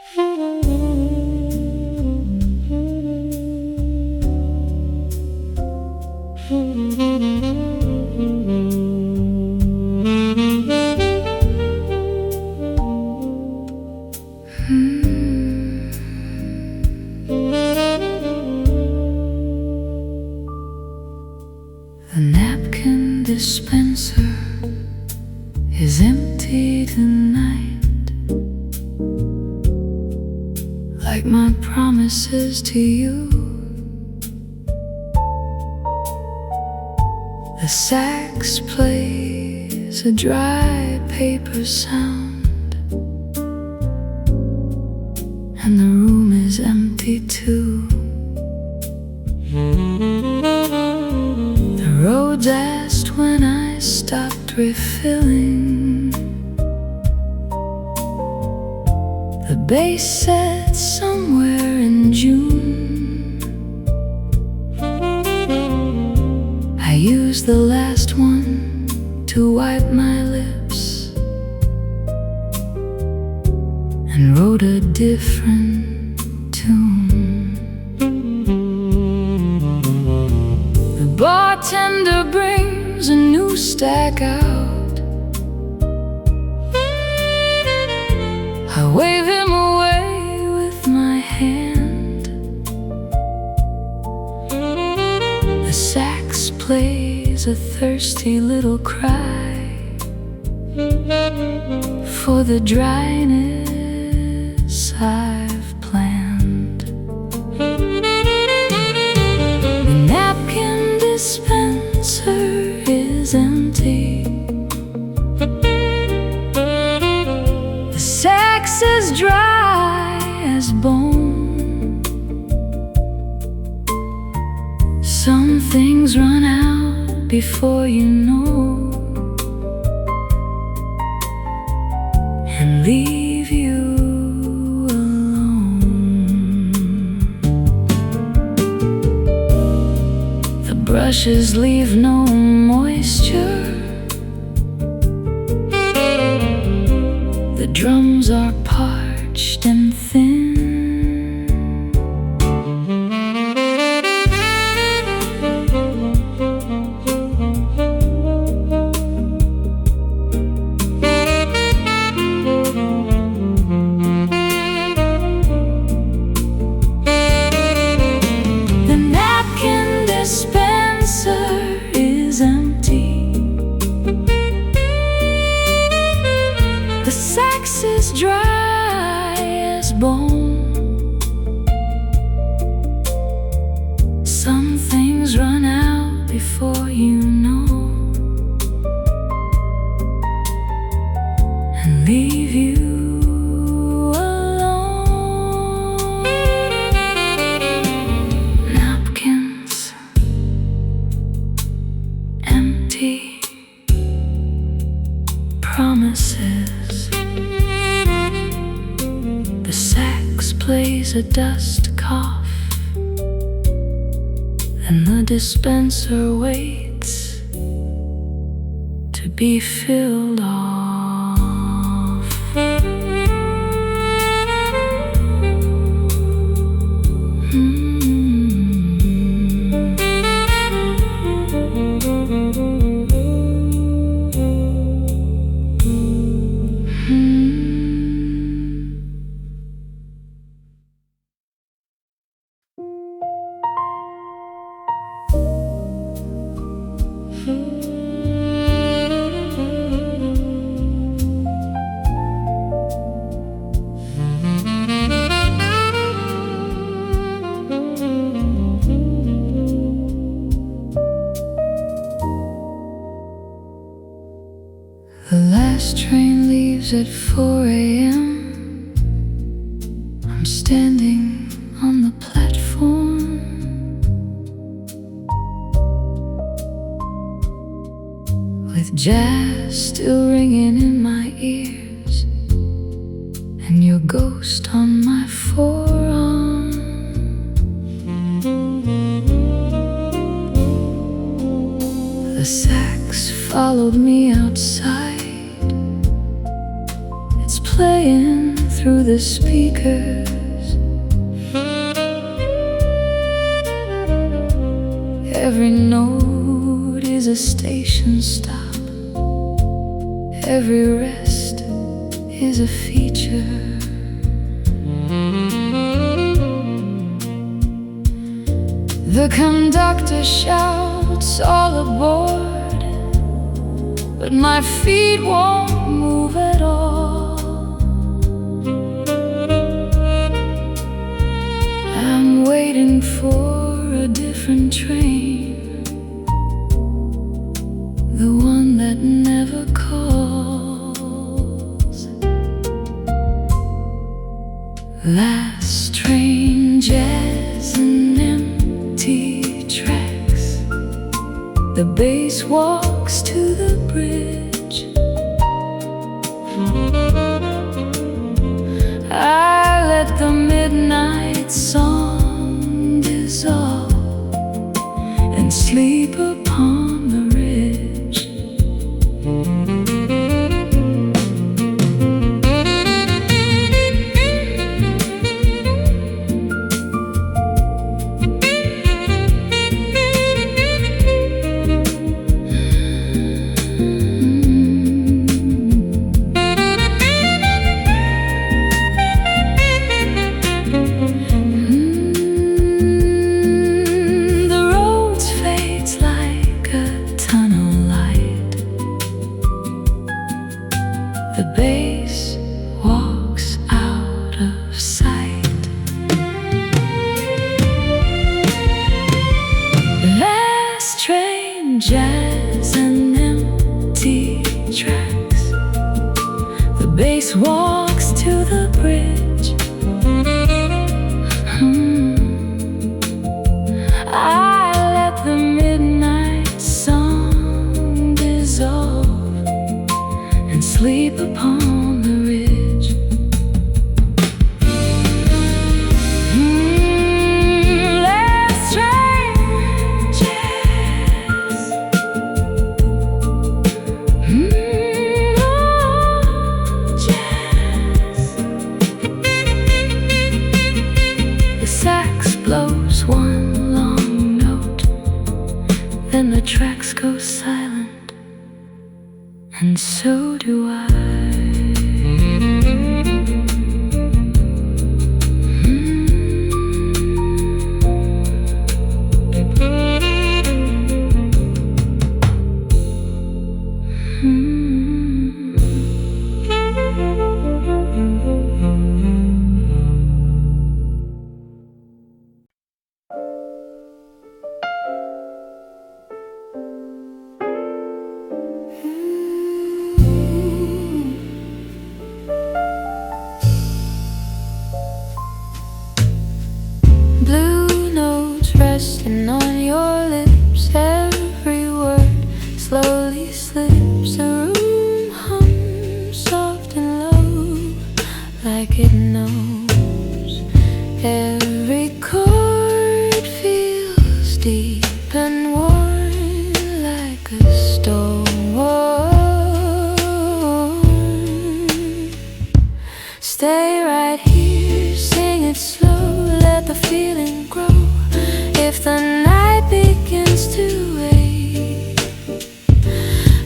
The napkin dispenser is empty tonight, like my promises to you. The sax plays a dry paper sound, and the room is empty too. The Rhodes asked when I stopped refilling. The bass said somewhere in June. I used the last one to wipe my lips and wrote a different tune. The bartender brings a new stack out. I wave him away with my hand. The sax plays a thirsty little cry for the dryness I've planned. The napkin dispenser is empty. The sax is dry as bone. Some things run out before you know, and leave you alone. The brushes leave no moisture. The drums are parched and thin. The napkin dispenser is empty. The sax is dry as bone. Some things run out before you know, and leave you alone. Napkins, empty promises. The sax plays a dust cough, and the dispenser waits to be filled off. The last train leaves at 4 a.m. I'm standing on the platform, with jazz still ringing in my ears, and your ghost on my forearm. The sax followed me outside. It's playing through through the speakers. Every note is a station stop. Every rest is a feature. The conductor shouts all aboard, but my feet won't move at all. I'm waiting for a different train, the one that never calls. Last train, jazz and empty tracks. The bass walks to the bridge. I let the midnight song dissolve and sleep upon the ridge. The bass walks out of sight. Last train, jazz and empty tracks. The bass walks to the bridge. I let the midnight song dissolve and sleep upon the ridge. Last train, jazz. Jazz. The sax blows one long note, then the tracks go silent, and so do I. Resting on your lips, every word slowly slips. The room hums soft and low, like it knows. Every chord feels deep and warm, like a storm. Stay right here, sing it slow, let the feeling grow. If the night begins to wake,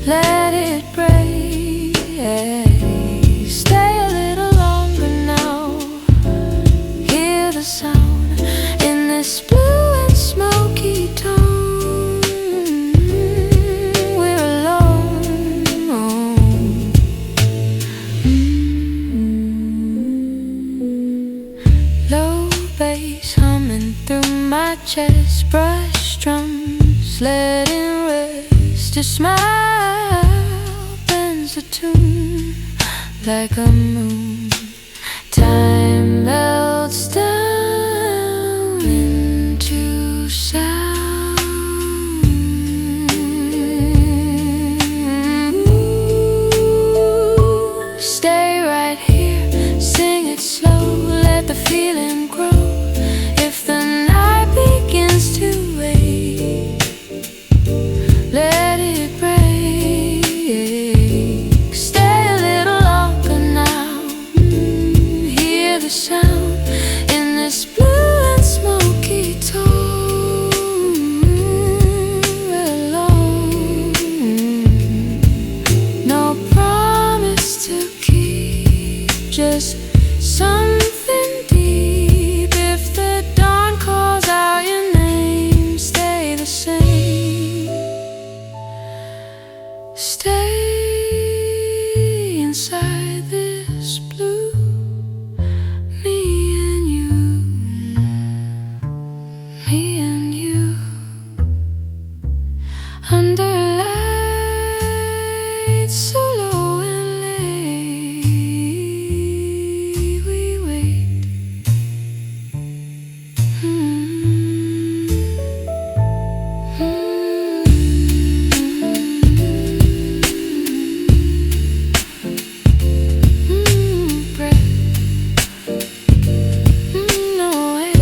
let it break. Stay a little longer now, hear the sound in this blue and smoky tone. We're alone. Low bass humming through my chest, brush drums letting rest. Your smile bends the tune like a moon. Time melts down into sound. Stay right here, sing it slow, let the feeling grow. If the night begins to wake, let it break. Stay a little longer now, the sound in this blue and smoky tone. Alone, no promise to keep, just something deep. If the dawn calls out your name, stay the same. Stay inside this blue, me and you, me and you. Under lights so low and late, we wait. Breath, no way.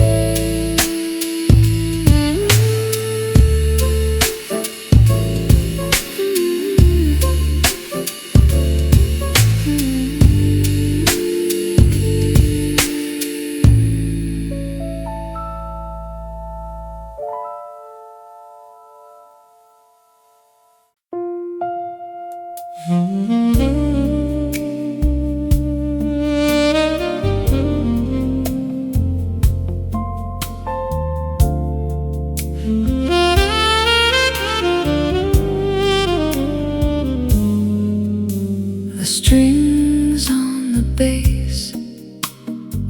The strings on the bass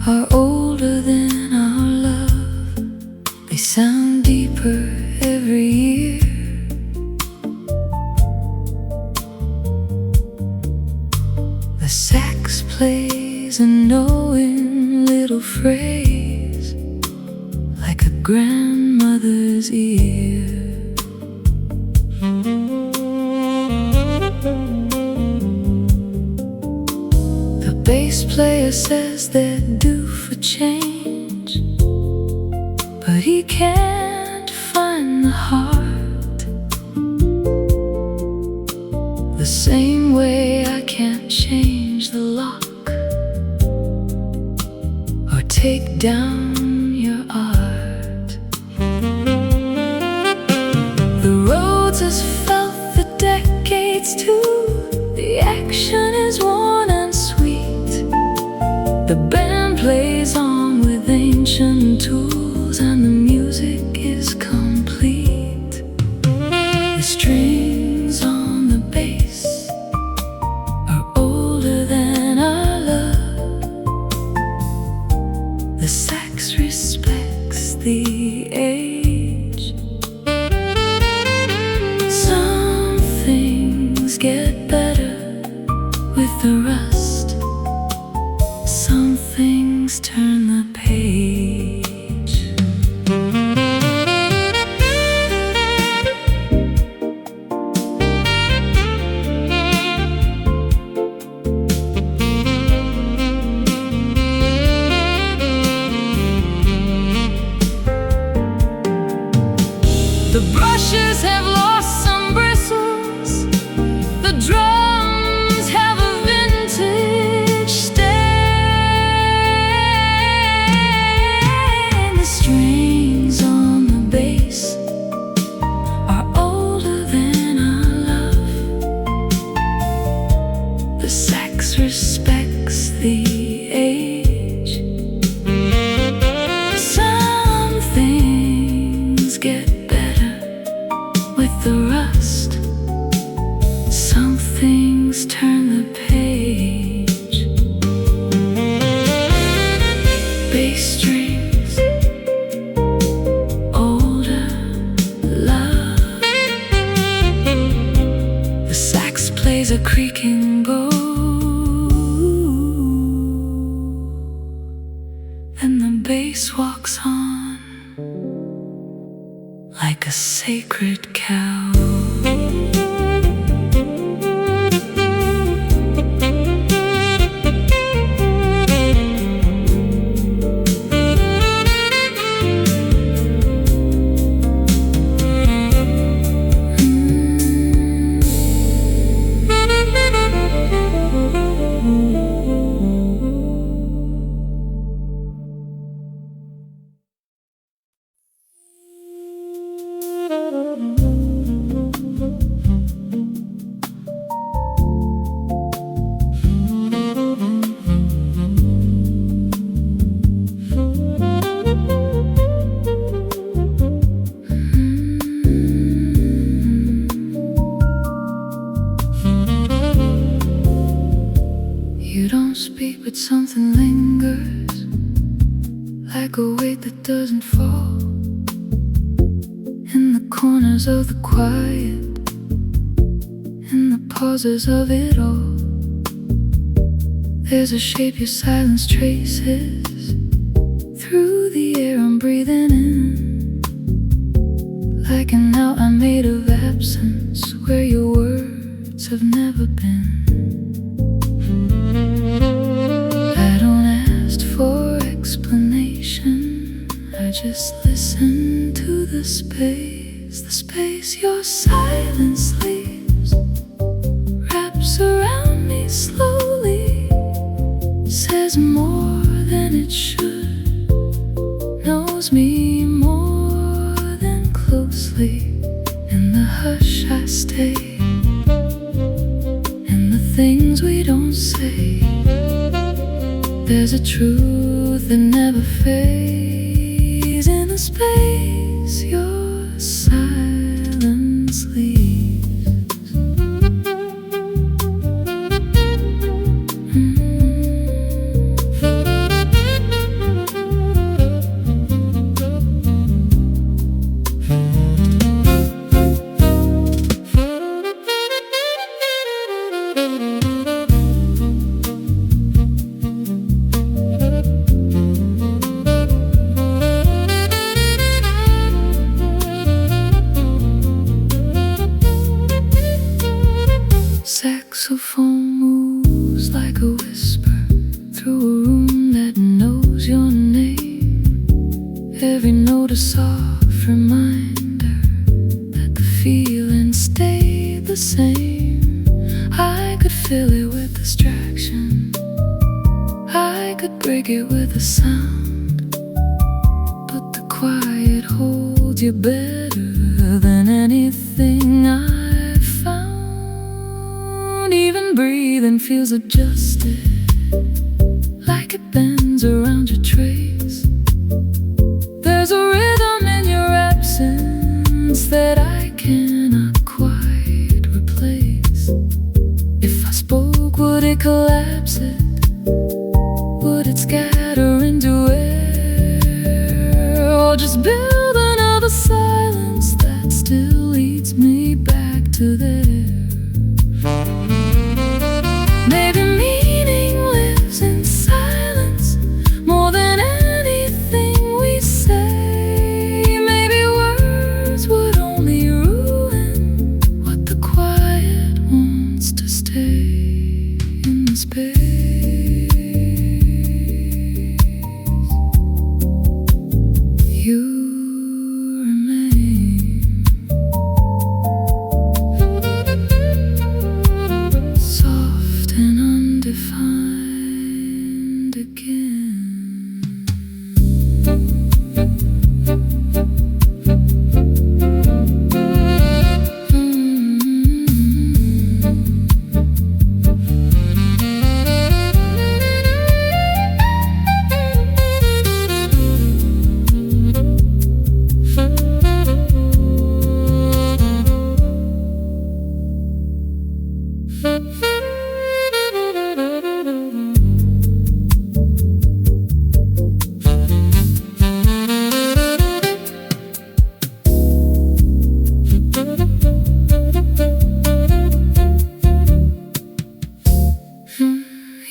are older than our love. They sound deeper every year. The sax plays a knowing little phrase like a grandmother's ear. The bass player says they're due for change, but he can't find the heart. The same way I can't change the lock or take down your art. The Rhodes has felt the decades too. The action is worn and sweet. The band plays on with ancient tools and the music is complete. The strings on the bass are older than our love. The sax respects the age. Some things get better with the rust. Some things turn the page. The brushes have lost some bristles. The drums have a vintage stain. The strings on the bass are older than our love. The sax respects the age. Some things get with the rust. Some things turn the page. Bass strings, older love. The sax plays a creaking bow, and the bass walks on like a sacred cow. something lingers, like a weight that doesn't fall, in the corners of the quiet, in the pauses of it all. There's a shape your silence traces through the air I'm breathing in, like an outline made of absence, where your words have never been. I don't ask for explanation, I just listen to the space your silence leaves, wraps around me slowly, says more than it should, knows me more than closely. In the hush I stay, in the things we don't say. There's a truth that never fades in the space your silence leaves. Saxophone moves like a whisper through a room that knows your name. Every note a soft reminder that the feelings stay the same. I could fill it with distraction, I could break it with a sound, but the quiet holds you better than anything I've found. Even breathing feels adjusted, like it bends around your trace. There's a rhythm in your absence that I cannot quite replace. If I spoke, would it collapse it? Would it scatter into air? Or just build another silence that still leads me back to there? Maybe meaning lives in silence more than anything we say. Maybe words would only ruin what the quiet wants to stay in the space. You remain soft and undefined again.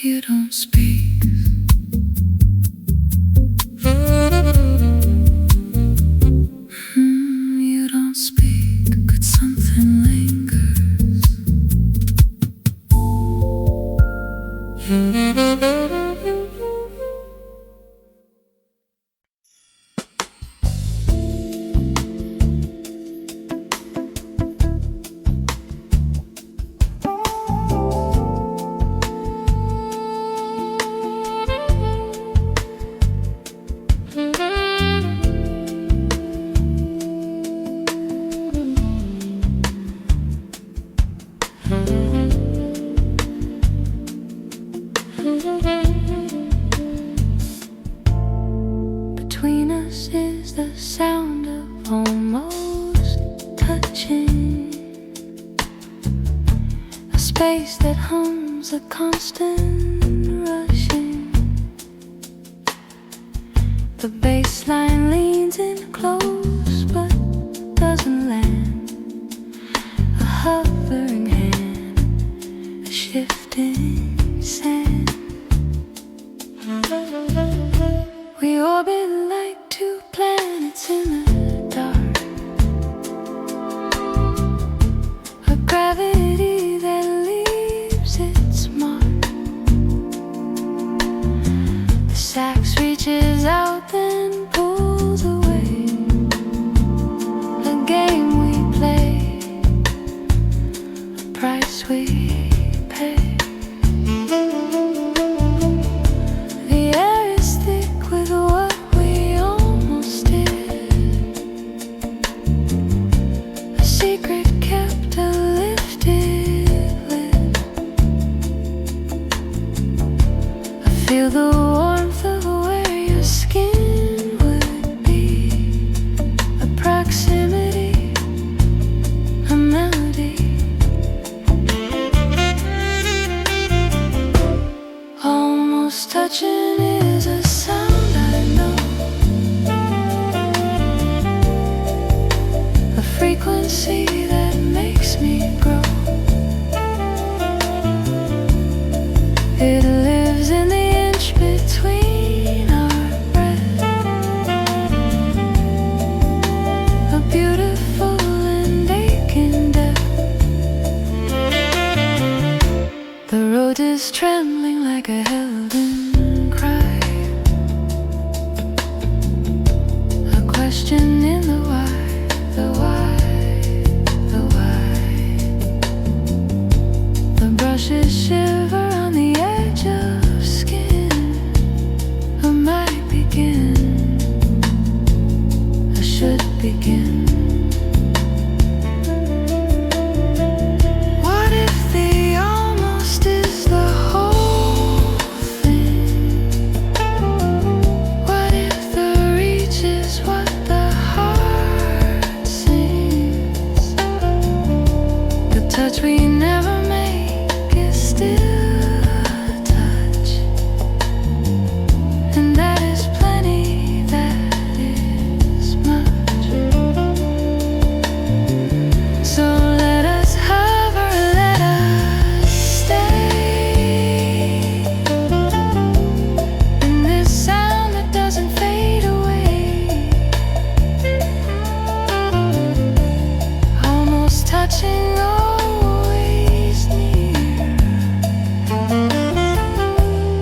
You don't speak. You don't speak. Could something lingers? Between us is the sound of almost touching, a space that hums a constant rushing. The bass line leans in close but doesn't land. A hovering hand, a shifting sand. We orbit like two planets in the dark. A gravity that leaves its mark. The sax reaches out then pulls away. A game we play, a price we pay. The air is thick with what we almost did. A secret kept, a lifted lid. I feel the warmth of where your skin would be. A proximity, a melody. Almost touching is a sound I know. A frequency that makes me grow. It lives in the inch between our breath. A beautiful and aching depth. The road is trembling like a held-in cry. A question in the why, the why, the why. The brushes shiver on the edge of skin. I might begin, I should begin. What if the almost is the whole thing? What if the reach is what the heart sings? The touch we never make is still a touch. And that is plenty, that is much. So let us hover, let us stay in this sound that doesn't fade away. Almost touching, always near,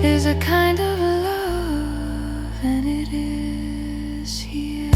is a kind of love, and it is here.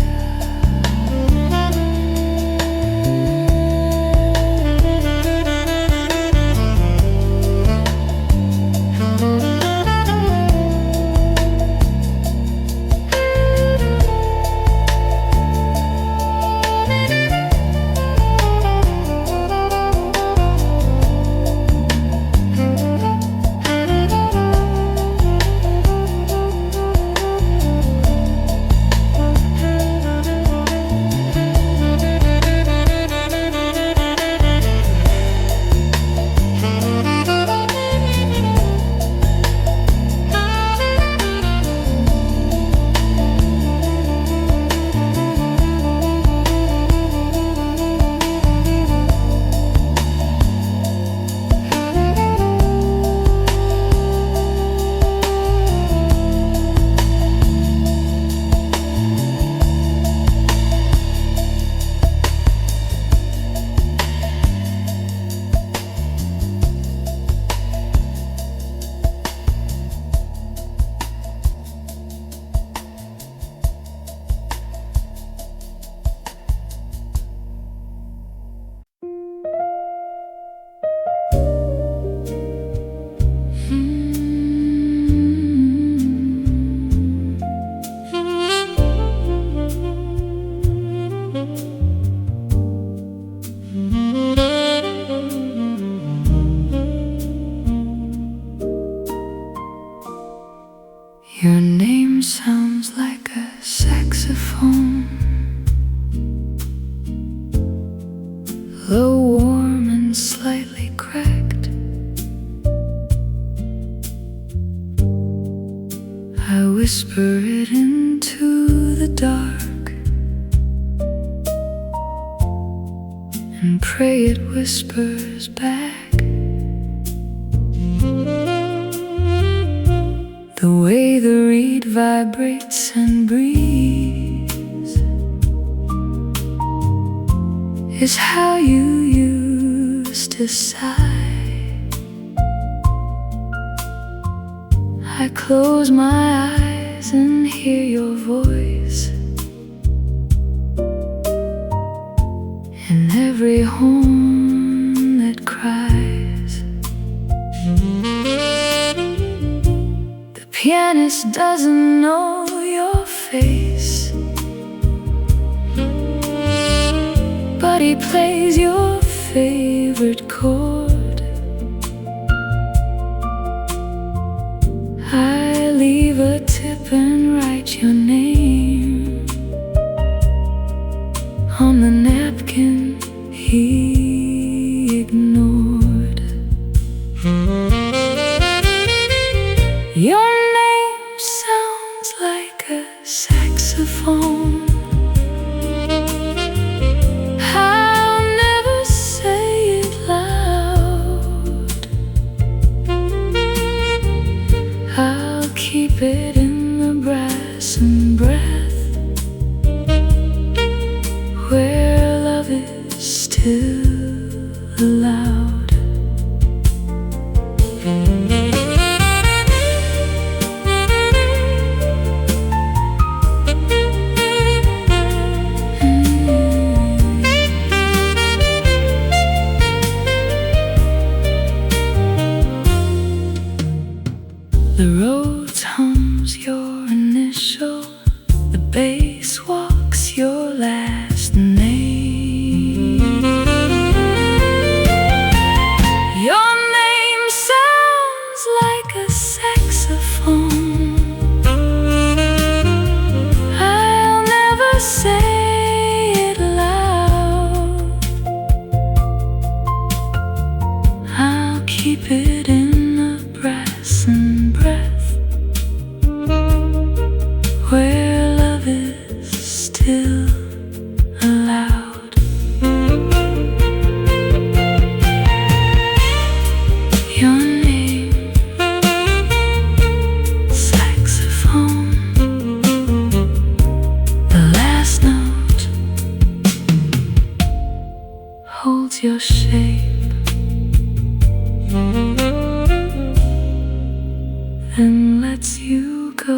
Your name sounds like a saxophone, low, warm, and slightly cracked. I whisper it into the dark and pray it whispers back. The way the reed vibrates and breathes is how you used to sigh. I close my eyes and hear your voice in every home that cries. The pianist doesn't know your face, but he plays your favorite chord. I leave a tip and write your name on the napkin he ignored. Your name sounds like a saxophone. I'll never say it loud. I'll keep it in the brass and breath, where love is still allowed. The Rhodes hums your initial, the bass walks your last name. Your name sounds like a saxophone. I'll never say it loud. I'll keep it in the brass and breath, where love is still allowed. Your name, saxophone, the last note holds your shape, then lets you go.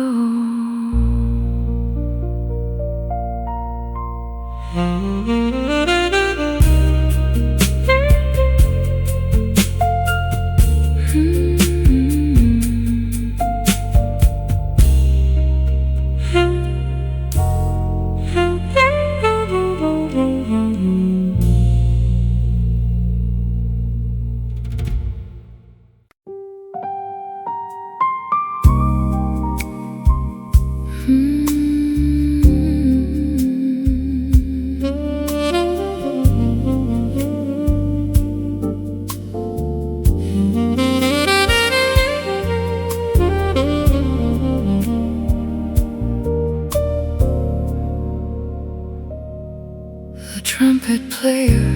The trumpet player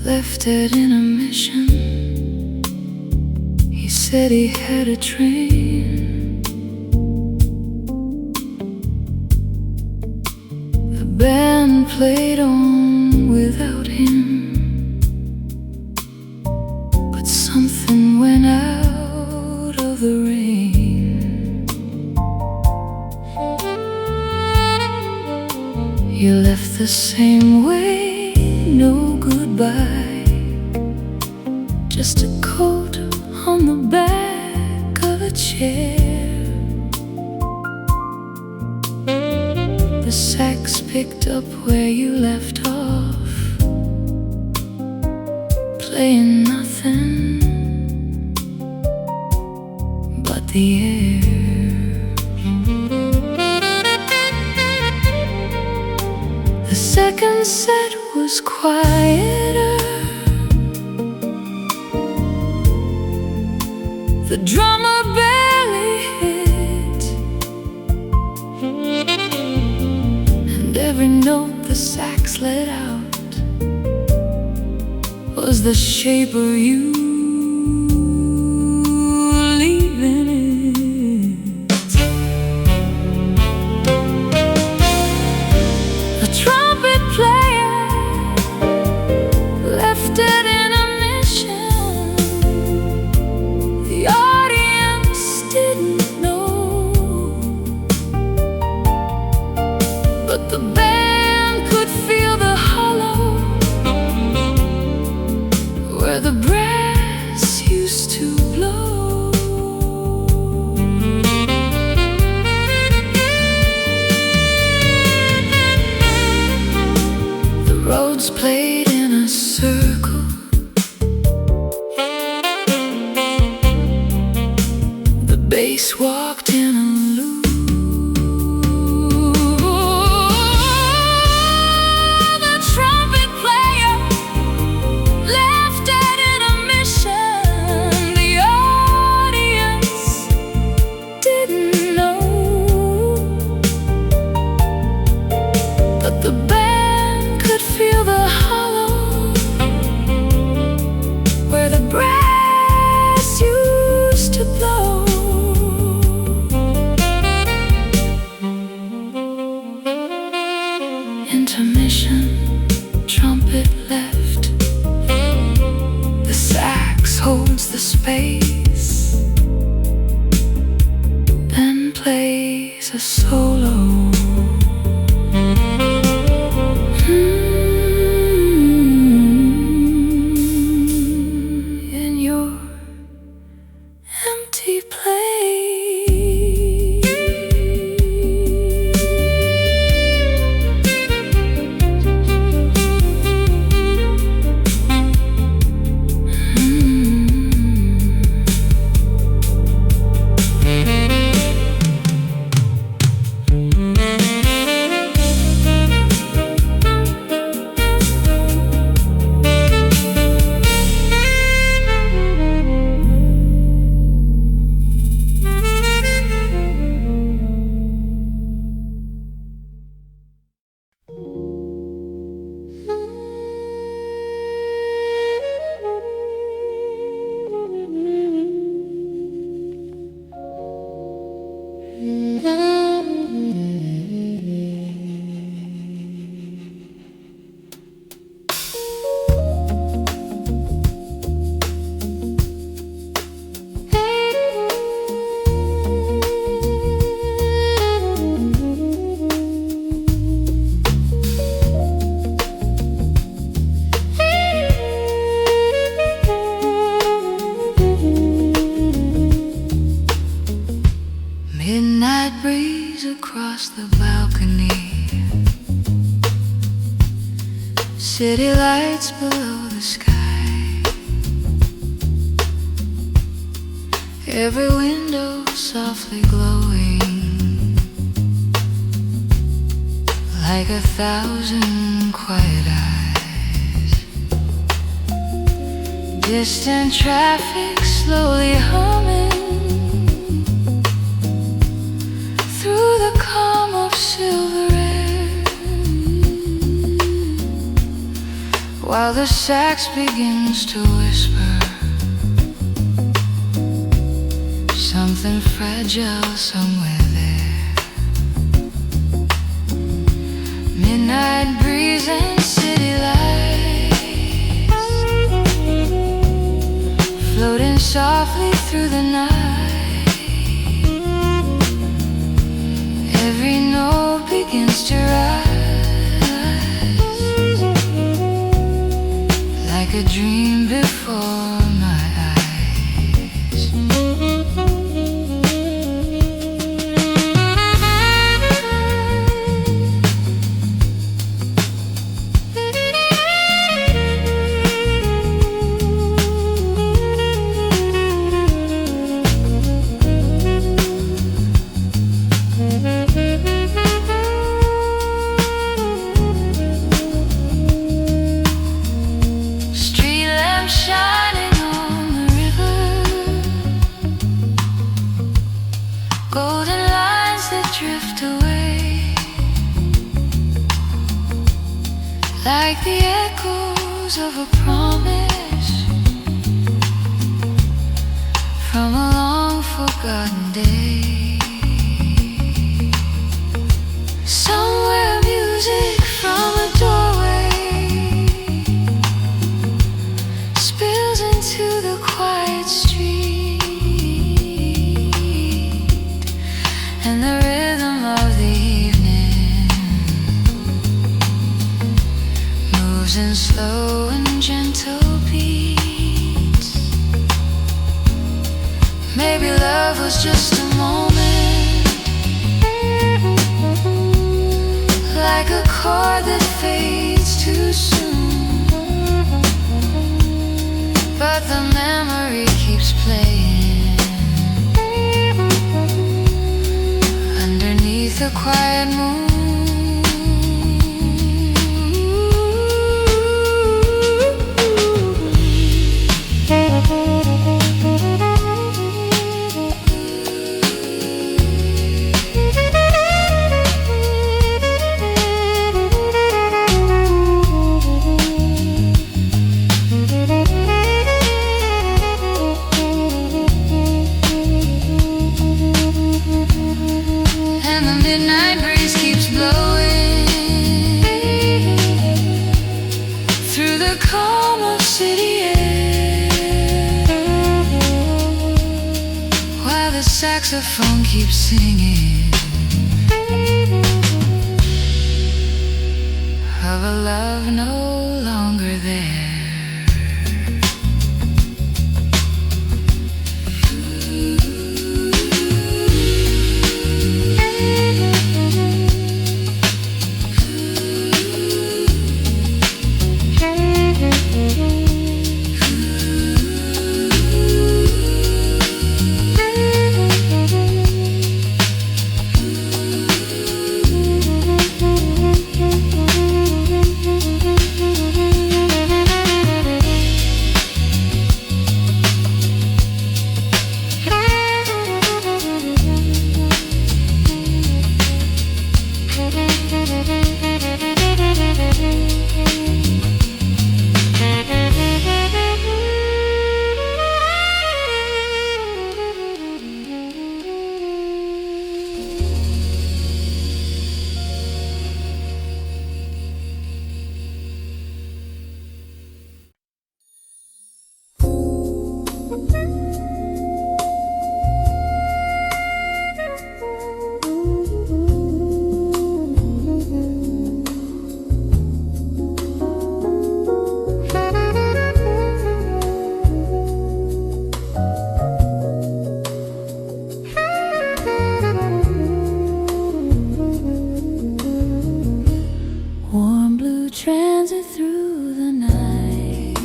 left at intermission. He said he had a train. The band played on without him, but something went out of the rain. You left the same way, no goodbye, just a coat on the back of a chair. The sax picked up where you left off, playing nothing but the air. The second set was quieter. The drummer barely hit was the shape of you leaving it. The trumpet player left it in a mission. The audience didn't know, but the band could feel the hollow where the brass used to blow. The Rhodes played in a circle. The bass walked in a loop. The trumpet player left it in a mission. The audience didn't know, but the band could feel the hollow where the brass used to blow. Intermission, trumpet left. The sax holds the space, then plays a solo. In your empty place. Midnight breeze across the balcony. City lights below the sky. Every window softly glowing like 1,000 quiet eyes. Distant traffic slowly humming through the calm of silver air, while the sax begins to whisper something fragile somewhere there. Midnight breeze and city lights floating softly through the night. Every note begins to rise like a dream before my eyes. Like the echoes of a promise from a long forgotten day. Somewhere music from a doorway spills into the quiet street, and the rhythm of the evening moves in slow and gentle beats. Maybe love was just a moment, like a chord that fades too soon, but the memory keeps playing underneath the quiet moon. Midnight breeze keeps blowing through the calm of city air, while the saxophone keeps singing of a love no longer there. Transit through the night,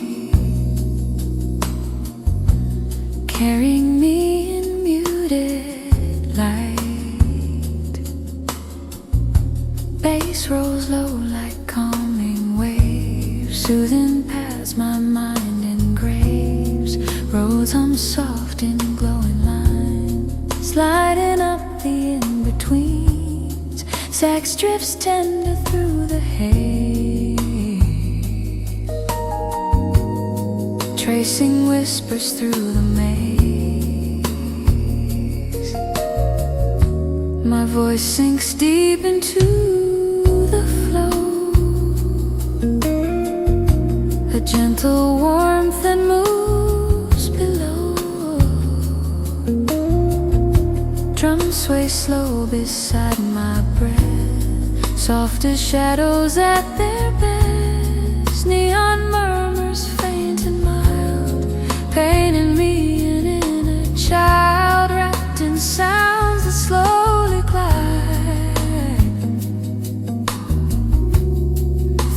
carrying me in muted light. Bass rolls low like calming waves, soothing past my mind engraves. Roads hum soft in glowing lines, sliding up the in-betweens. Sax drifts tender through the haze, tracing whispers through the maze. My voice sinks deep into the flow, a gentle warmth that moves below. Drums sway slow beside my breath, soft as shadows at their best. Neon murmurs faint and mild, painting me an inner child, wrapped in sounds that slowly glide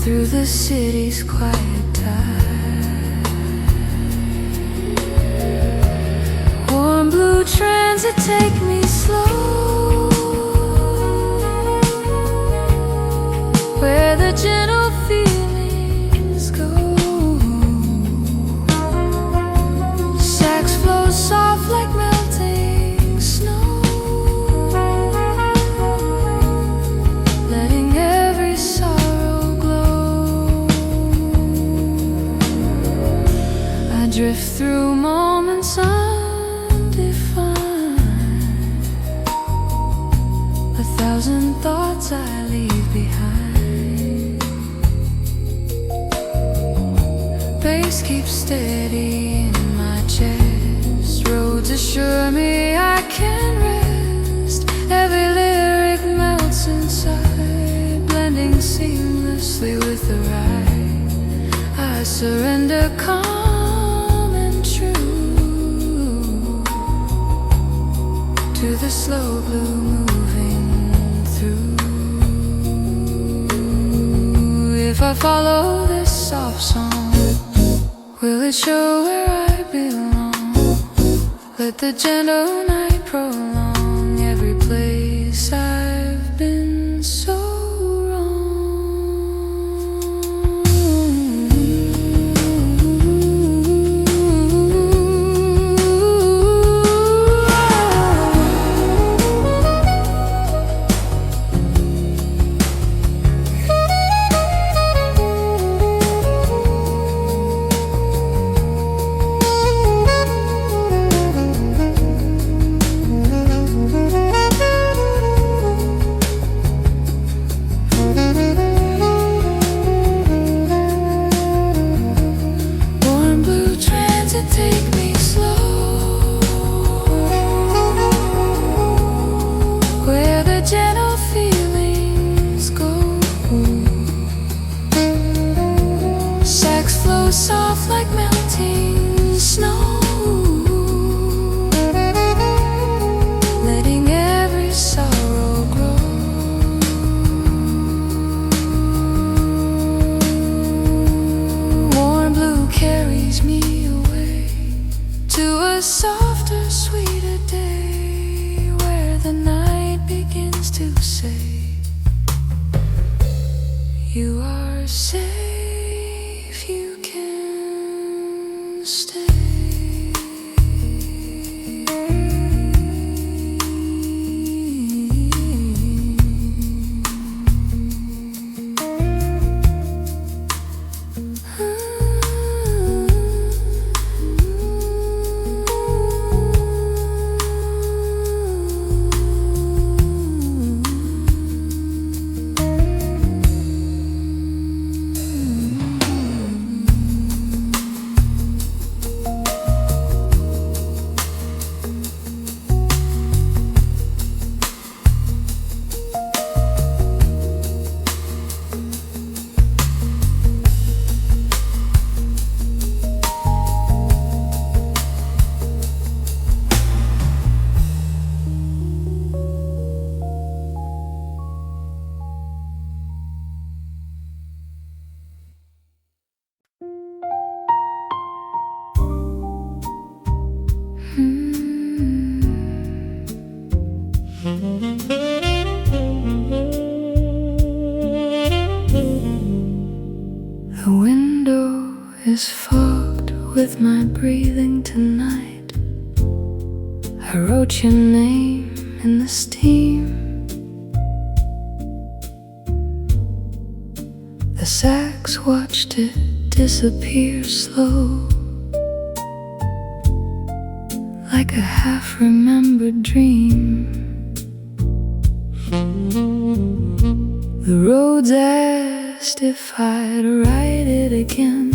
through the city's quiet tide. Warm blue transit, take me slow, where the gentle feelings go. Sax flows soft like melting snow, letting every sorrow glow. I drift through moments unseen, 1,000 thoughts I leave behind. Bass keeps steady in my chest. Roads assure me I can rest. Every lyric melts inside, blending seamlessly with the ride. I surrender calm and true to the slow blue moving through. If I follow this soft song, will it show where I belong? Let the gentle night prolong every place I've been so wrong. Take me slow, where the gentle feelings go. Sax flows soft like melting snow, letting every sorrow grow. Warm blue carries me to a softer, sweeter day, where the night begins to say, you are safe, you can stay. The window is fogged with my breathing tonight. I wrote your name in the steam. The sax watched it disappear slow, like a half-remembered dream. The Rhodes asked if I'd write it again.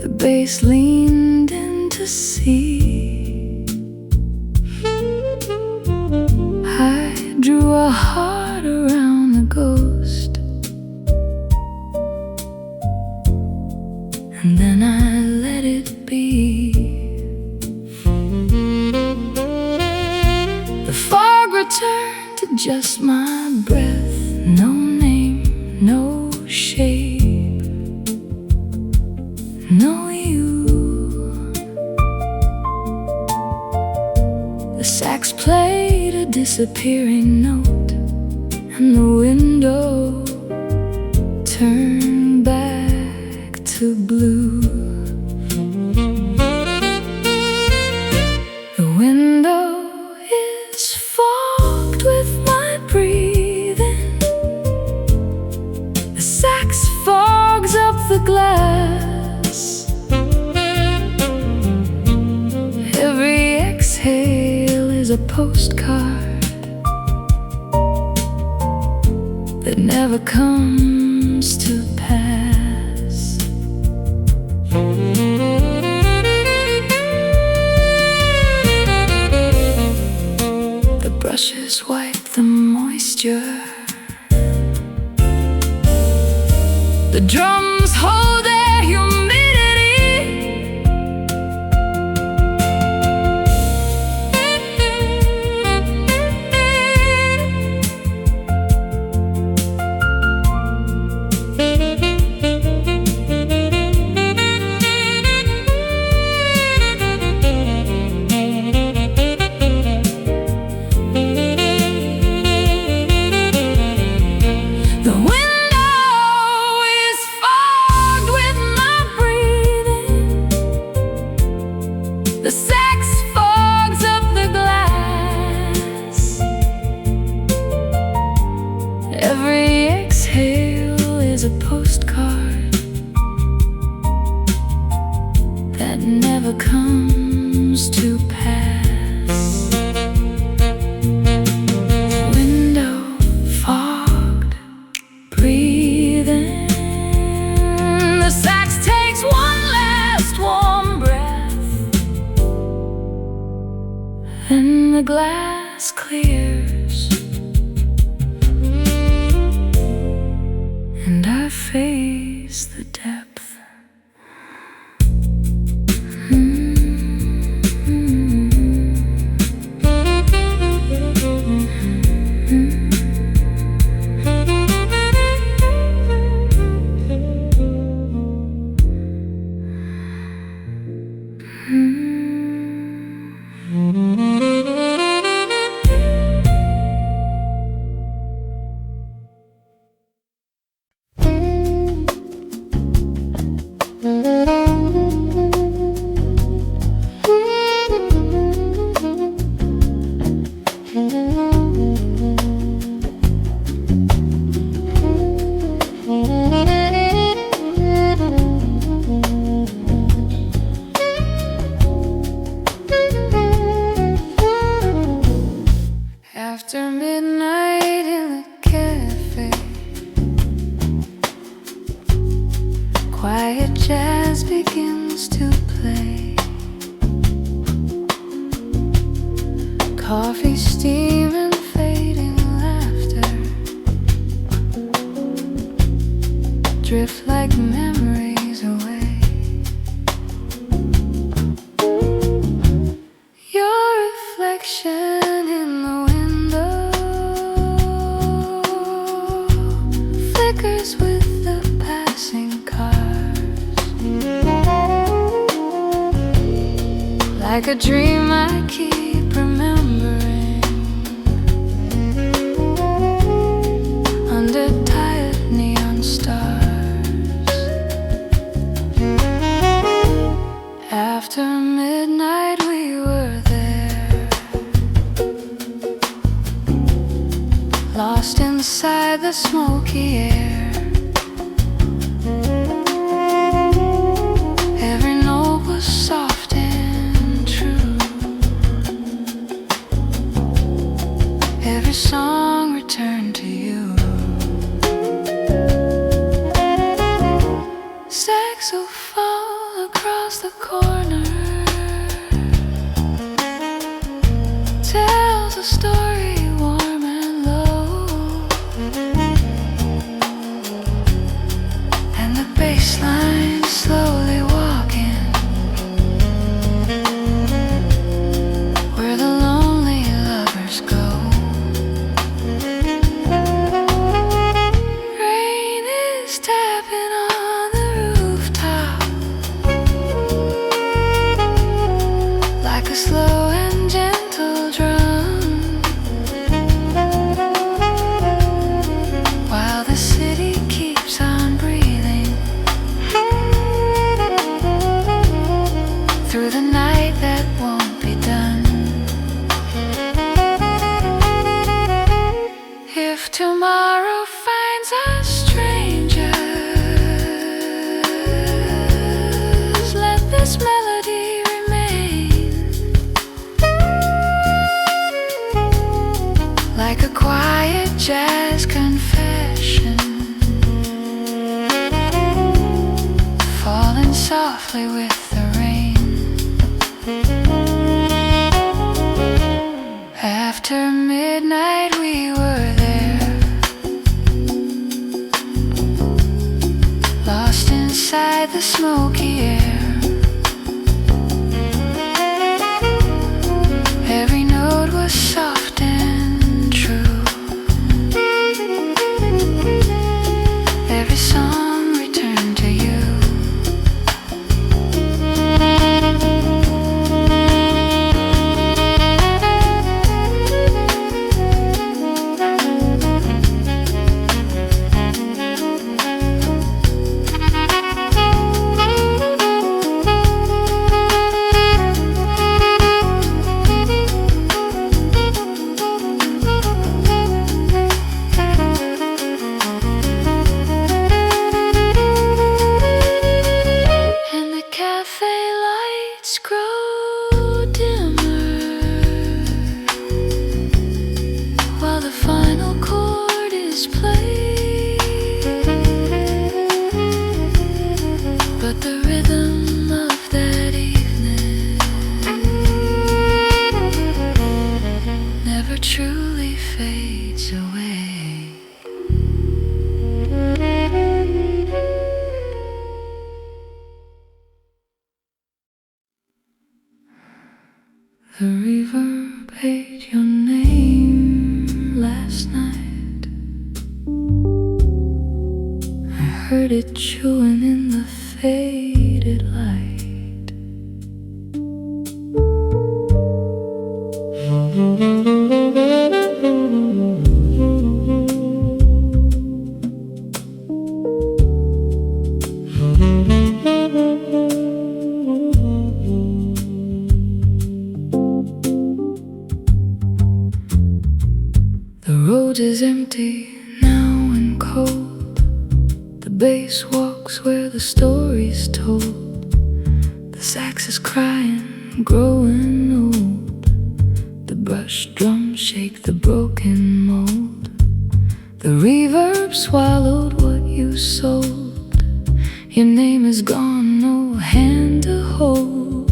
The bass leaned in to see. I drew a heart around the ghost, and then I let it be. The fog returned to just my breath. No name, no shape, no you. The sax played a disappearing note, and the window turned back to blue. The window is fogged with my breathing. The sax fogs up the glass. Every exhale is a postcard that never comes to pass. The brushes wipe the moisture, the drums hold their humidity. The window is fogged with my breathing. The sax fogs up the glass. Every exhale is a postcard that never comes to pass. Window fogged, breathing. The sax takes one last warm breath, then the glass clears, and I face the depth. After midnight in the cafe, quiet jazz begins to play. Coffee steaming, fading laughter drift like memories away. Your reflection in the window flickers with the passing cars, like a dream I keep remembering under tired neon stars. After midnight we were there, lost inside the smoky air. Every note was soft and true, every song returned to you. Saxophone across the corner tells a story warm and low, and the bass line slowly walking where the lonely lovers go. Rain is tapping on the rooftop like a slow and gentle drum, while the city keeps on breathing through the night that won't be done. If tomorrow finds us strangers, let this melody remain like a quiet jazz confession. softly with the rain. After midnight we were there, lost inside the smoky air. Every note was soft and true. Every song returned to you. Truly fades away. The reverb ate your name last night. I heard it chewing in the faded light. The road is empty now and cold. The bass walks where the story's told. The sax is crying, growing old. The brush drums shake the broken mold. The reverb swallowed what you sold. Your name is gone, no hand to hold.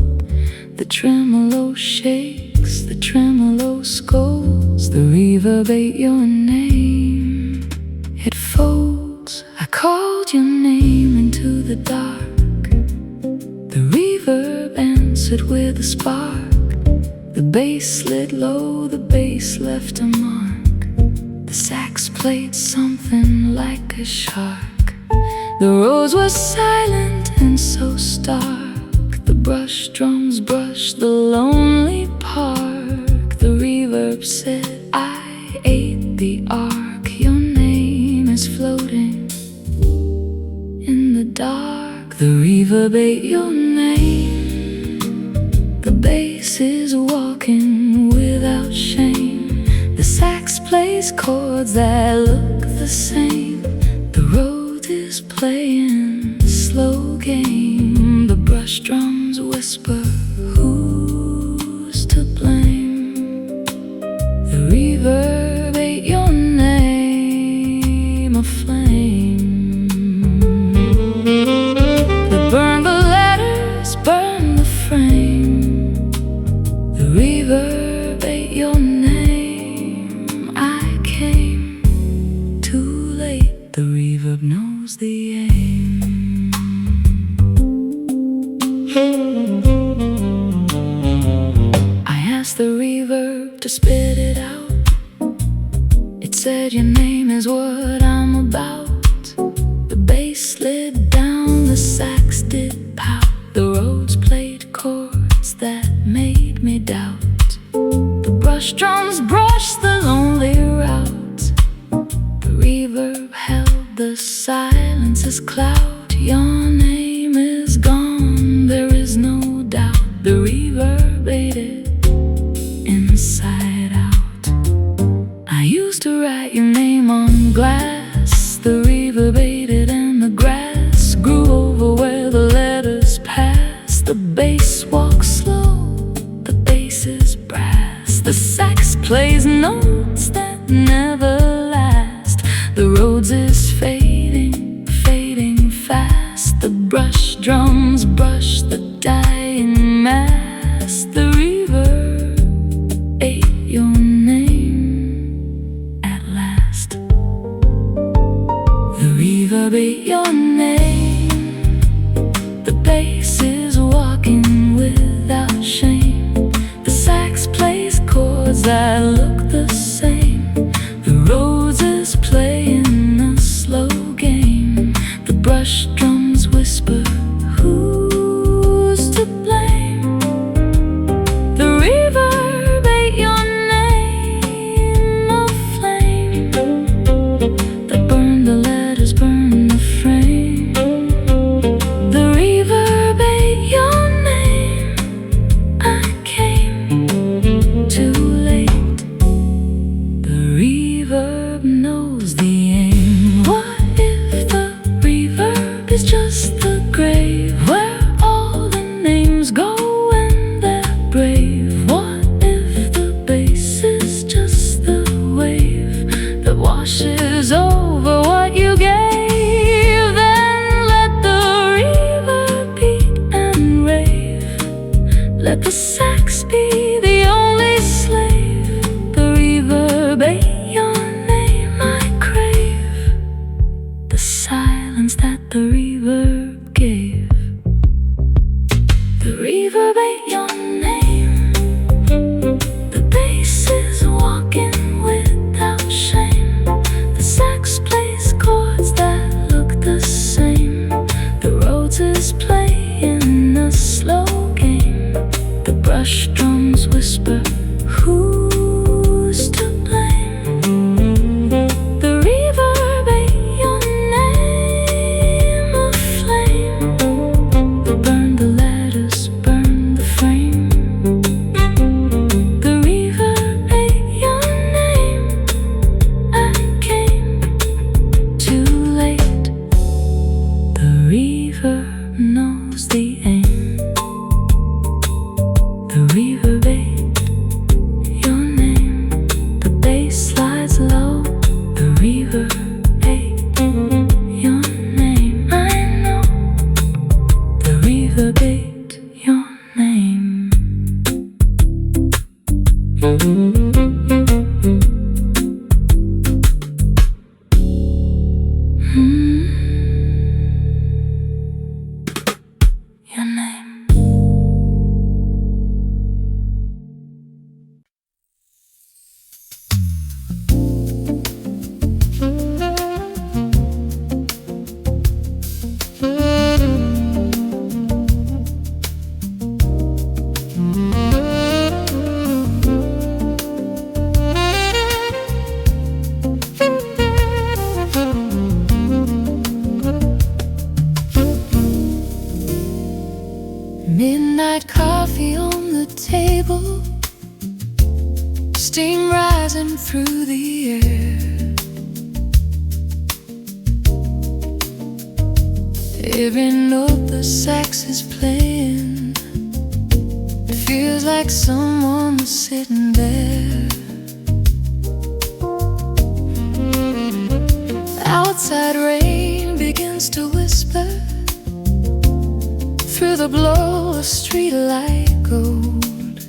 The tremolo shakes, the tremolo scolds. The reverb ate your name, it folds. I called your name into the dark. The reverb answered with a spark. The bass slid low, the bass left a mark. The sax played something like a shark. The roads were silent and so stark. The brush drums brushed the lonely park. The reverb said, I ate the arc. Your name is floating in the dark. The reverb ate your name. The bass is walking without shame. The sax plays chords that look the same. The road is playing a slow game. The brush drums whisper, who's to blame? The reverb ate your name, a flame. The burn the letters, burn the frame. The reverb ate your name. I came too late. The reverb knows the aim. I asked the reverb to spit it out. It said your name is what I'm about. The bass slid down, the sax did pout. The Rhodes played chords that made me doubt. The brush drums brushed the lonely route. The reverb held the silence's clout. Your name is gone, there is no doubt. The reverb ate it inside out. I used to write your name on glass. The reverb ate it and the grass grew over where the letters passed. The bass walks slow, the bass is brass. The sax plays notes that never last. The Rhodes is fading, fading fast. The brush drums brush the dying mass. The reverb ate your name at last. The reverb ate your name. The bass is walking without shame. The sax plays chords that look the same. The Rhodes is playing a slow game. The brush drums whisper, who's to blame? The reverb ate your name, a flame that burned the letters, burned the frame. The reverb ate your name. I came too late. The reverb knows the aim. What if the reverb is just the grave where all the names go when they're brave? What if the bass is just the wave that washes over what you gave? Then let the reverb beat and rave. Let the sax be the only slave. The reverb ate your name. I crave the silence that the reverb gave. The reverb ate your name. The bass is walking without shame. The sax plays chords that look the same. The Rhodes is playing a slow game. The brush drums whisper, who's to blame? The reverb ate your name, a flame that burned the letters, burned the frame. The reverb ate your name. I came too late. The reverb knows the aim. The reverb ate your name. The bass slides low. The reverb ate your name. I know. The reverb ate your name. Your name. Midnight coffee on the table, steam rising through the air. Every note the sax is playing, it feels like someone was sitting there. Outside rain begins to whisper through the glow of streetlight gold,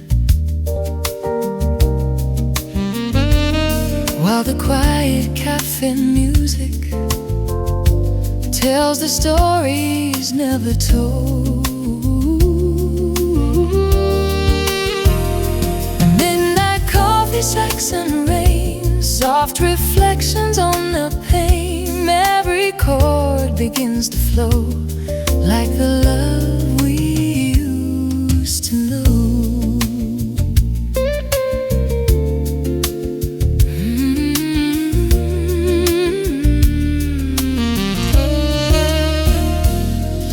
while the quiet cafe music tells the stories never told. Midnight coffee, sax and rain, soft reflections on the pane. Every chord begins to flow like the love we used to know.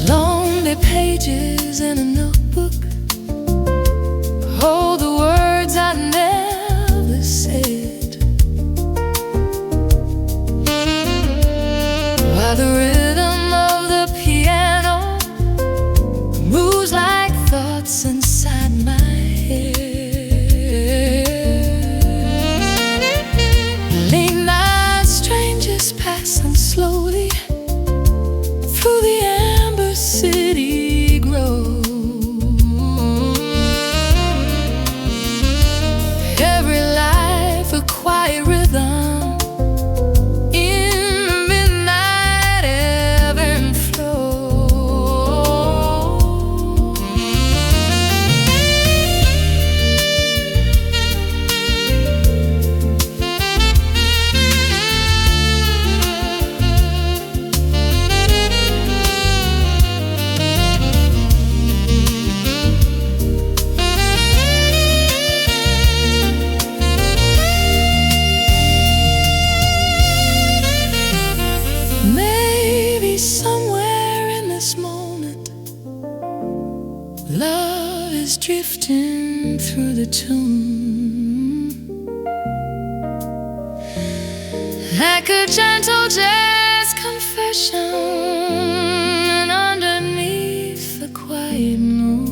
Lonely pages in a notebook hold the words I never said, while the rhythm of the piano tune, like a gentle jazz confession underneath the quiet moon.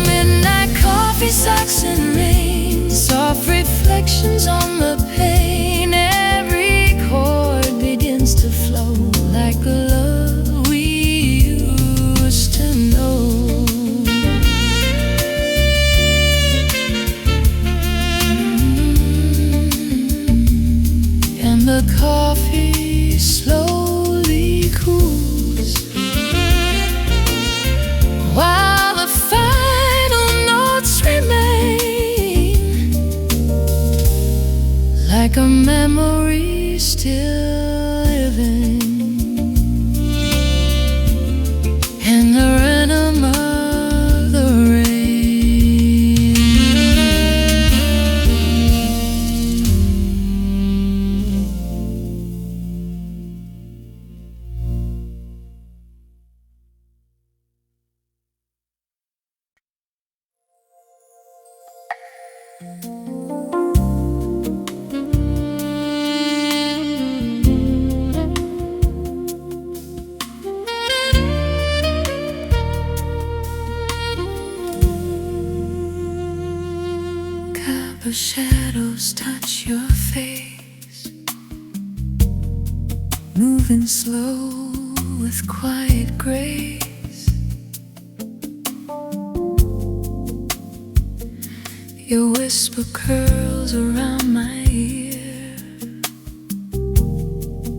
Midnight coffee, socks and rain, soft reflections on the pane. Every chord begins to flow like the love we used to know. And the coffee slowly cools while the final notes remain, like a memory still living in the rhythm of the rain. The shadows touch your face, moving slow with quiet grace. Your whisper curls around my ear,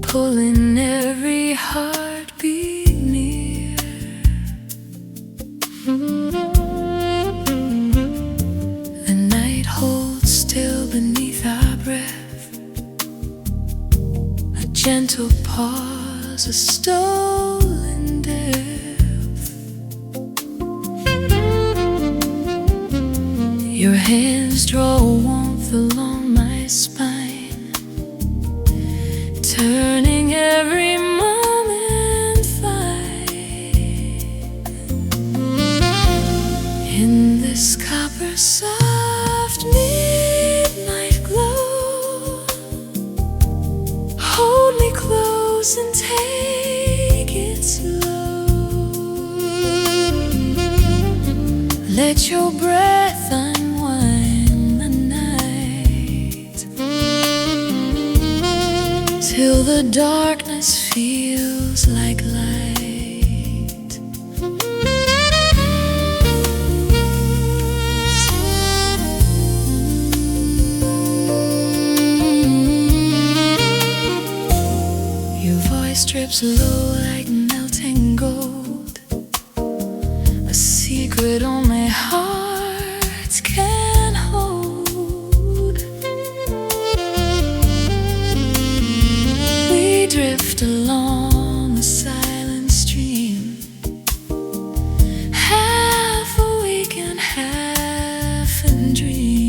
pulling every heartbeat near. The night holds still beneath our breath, a gentle pause, a stolen death. Your hands draw warmth along my spine, turning every moment fine. In this copper soft midnight glow, hold me close and take it slow. Let your breath unwind the night, till the darkness feels like light. Drips low like melting gold, a secret only hearts can hold. We drift along a silent stream, half awake and half in dream.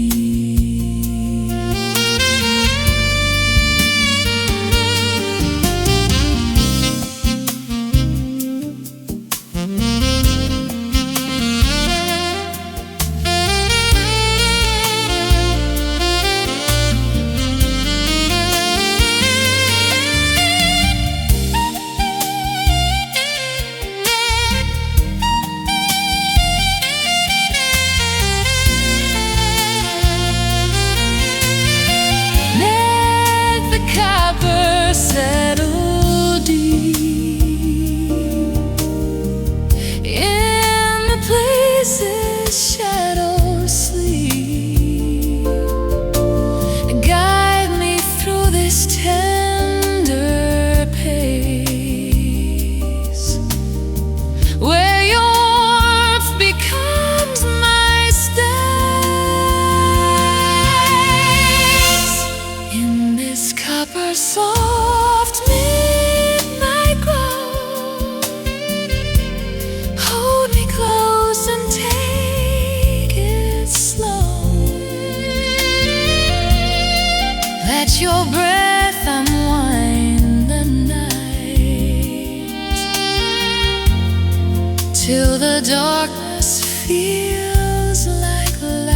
darkness feels like light.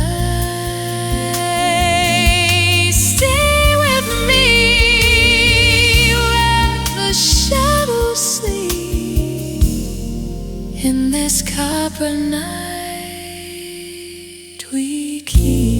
Stay with me where the shadows sleep. In this copper night we keep.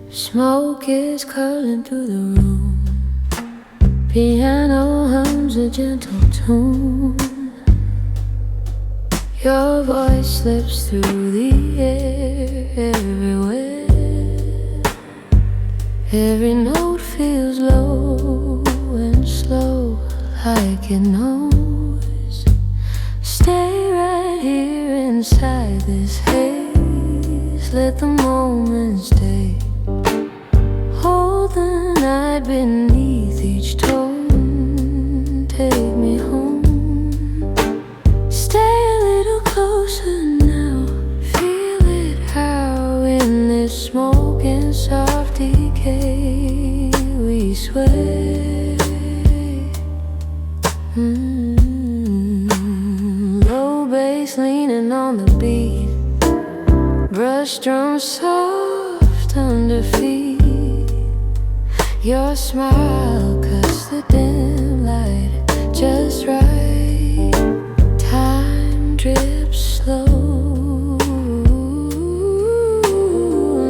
Smoke is curling through the room. Piano hums a gentle tune. Your voice slips through the air everywhere. Every note feels low and slow like it knows. Stay right here inside this haze. Let the moment stay. Hold the night beneath each tone. Take me home. Stay a little closer now. Feel it how in this smoke and soft decay we sway. Low bass leaning on the beat. Brush drum soft under feet. Your smile cuts the dim light just right. Time drips slow,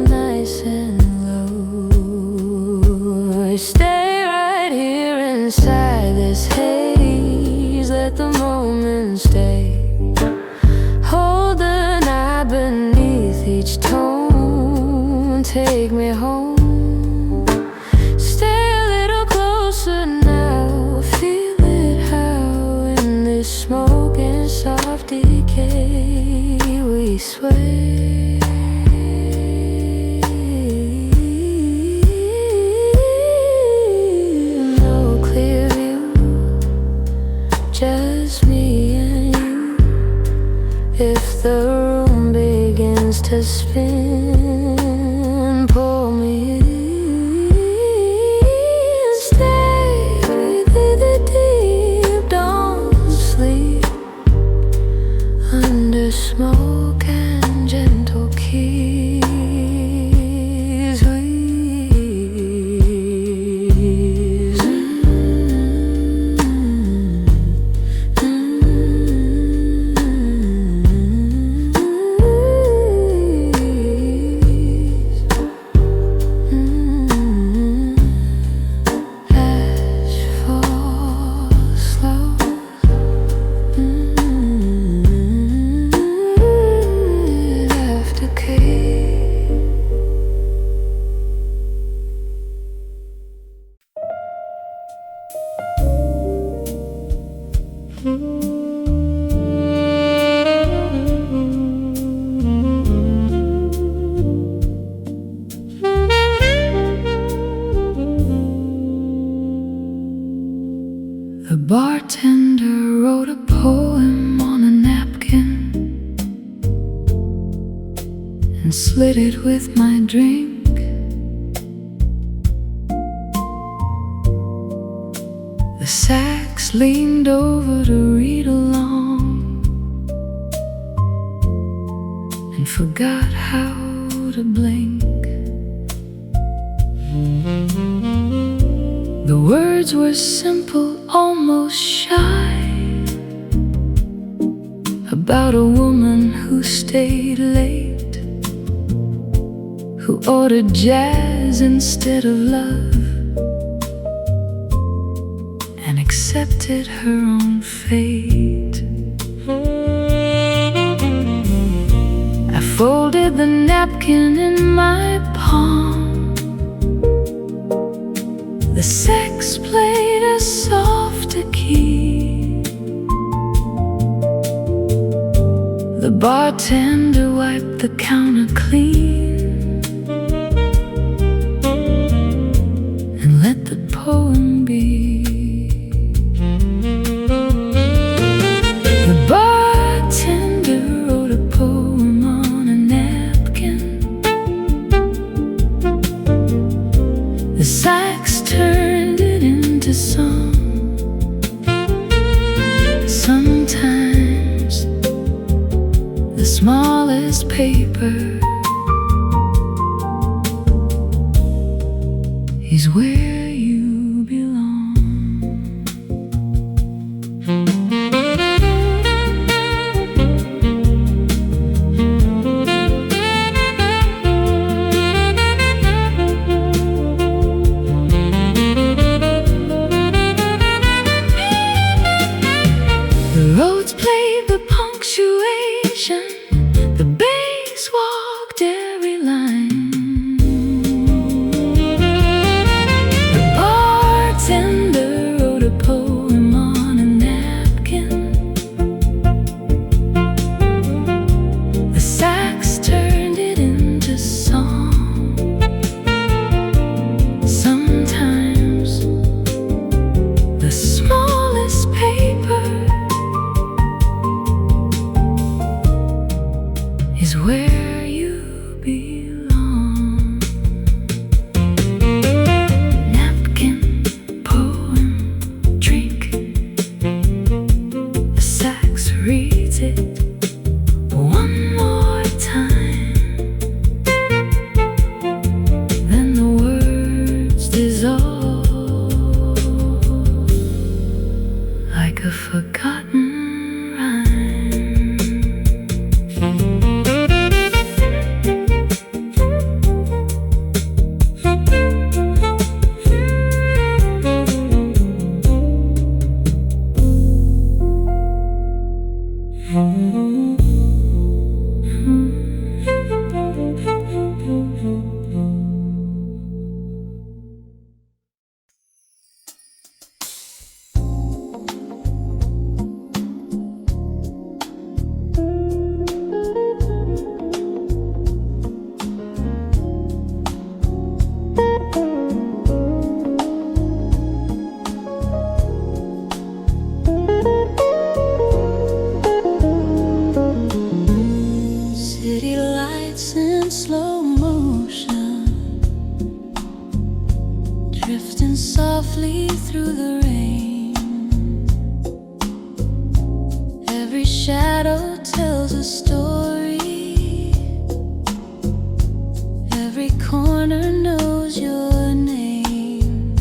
nice and low. Stay right here inside this haze. Let the moment stay. Hold the night beneath each tone. Take me home. Smoke and soft decay we sway. No clear view, just me and you. If the room begins to spin, pull me in. Stay with the deep, don't sleep. Under smoke and gentle keys we The bartender wrote a poem on a napkin and slid it with my drink. The sax leaned over to read along and forgot how to blink. The words were simple, almost shy, about a woman who stayed late, who ordered jazz instead of love, and accepted her own fate. I folded the napkin in my palm. The sax played a softer key. The bartender wiped the counter clean and let the poem be. The bartender wrote a poem on a napkin. The sax turned it into song. Sometimes the smallest paper is where you belong. The Rhodes played the punctuation. The bass walked every line. The bartender wrote a poem on a napkin. The sax turned it into song. Sometimes the smallest paper is where you belong. Napkin, poem, drink. The sax reads it one more time. Then the words dissolve like a forgotten rhyme. City lights in slow motion, drifting softly through the rain. Every shadow tells a story. Every corner knows your name.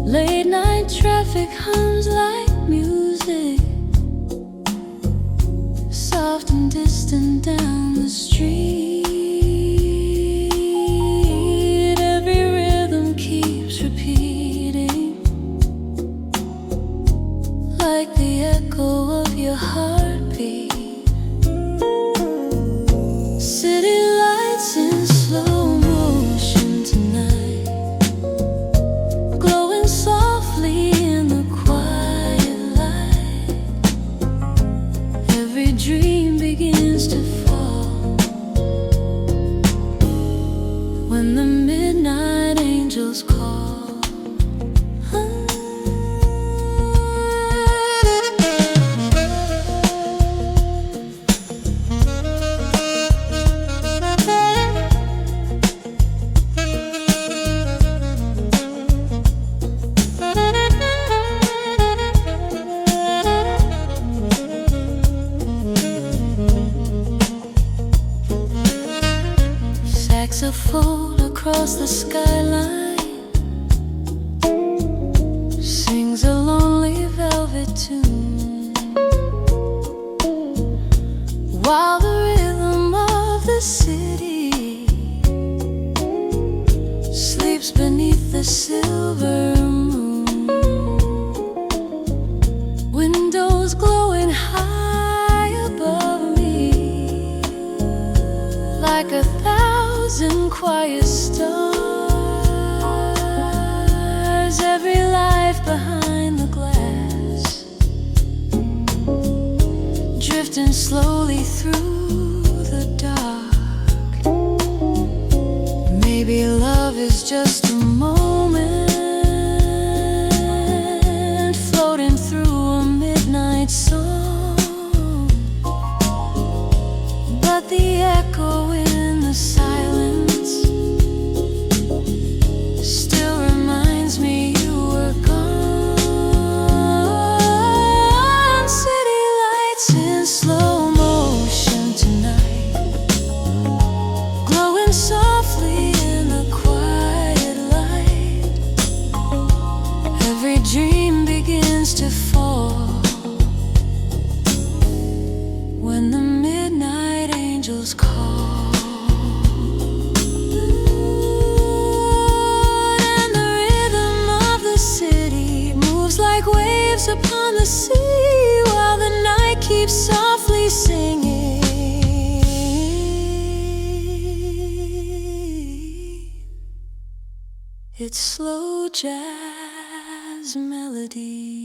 Late night traffic hums like music, soft and distant down the street. Every rhythm keeps repeating, like the echo of your heartbeat. City lights in slow motion tonight, glowing softly in the quiet light. Every dream begins to fall when the midnight angels call. Saxophone across the skyline sings a lonely velvet tune, while the rhythm of the city sleeps beneath the silver moon. Windows glowing high above me, some quiet stars, every life behind the glass, drifting slowly through the dark. Maybe love is just a moment floating through a midnight song, but the echo in the silence still reminds me you were gone. City lights in slow motion tonight, glowing softly in the quiet light. Every dream begins to fall when the midnight angels call, and the rhythm of the city moves like waves upon the sea, while the night keeps softly singing. It's slow jazz melody.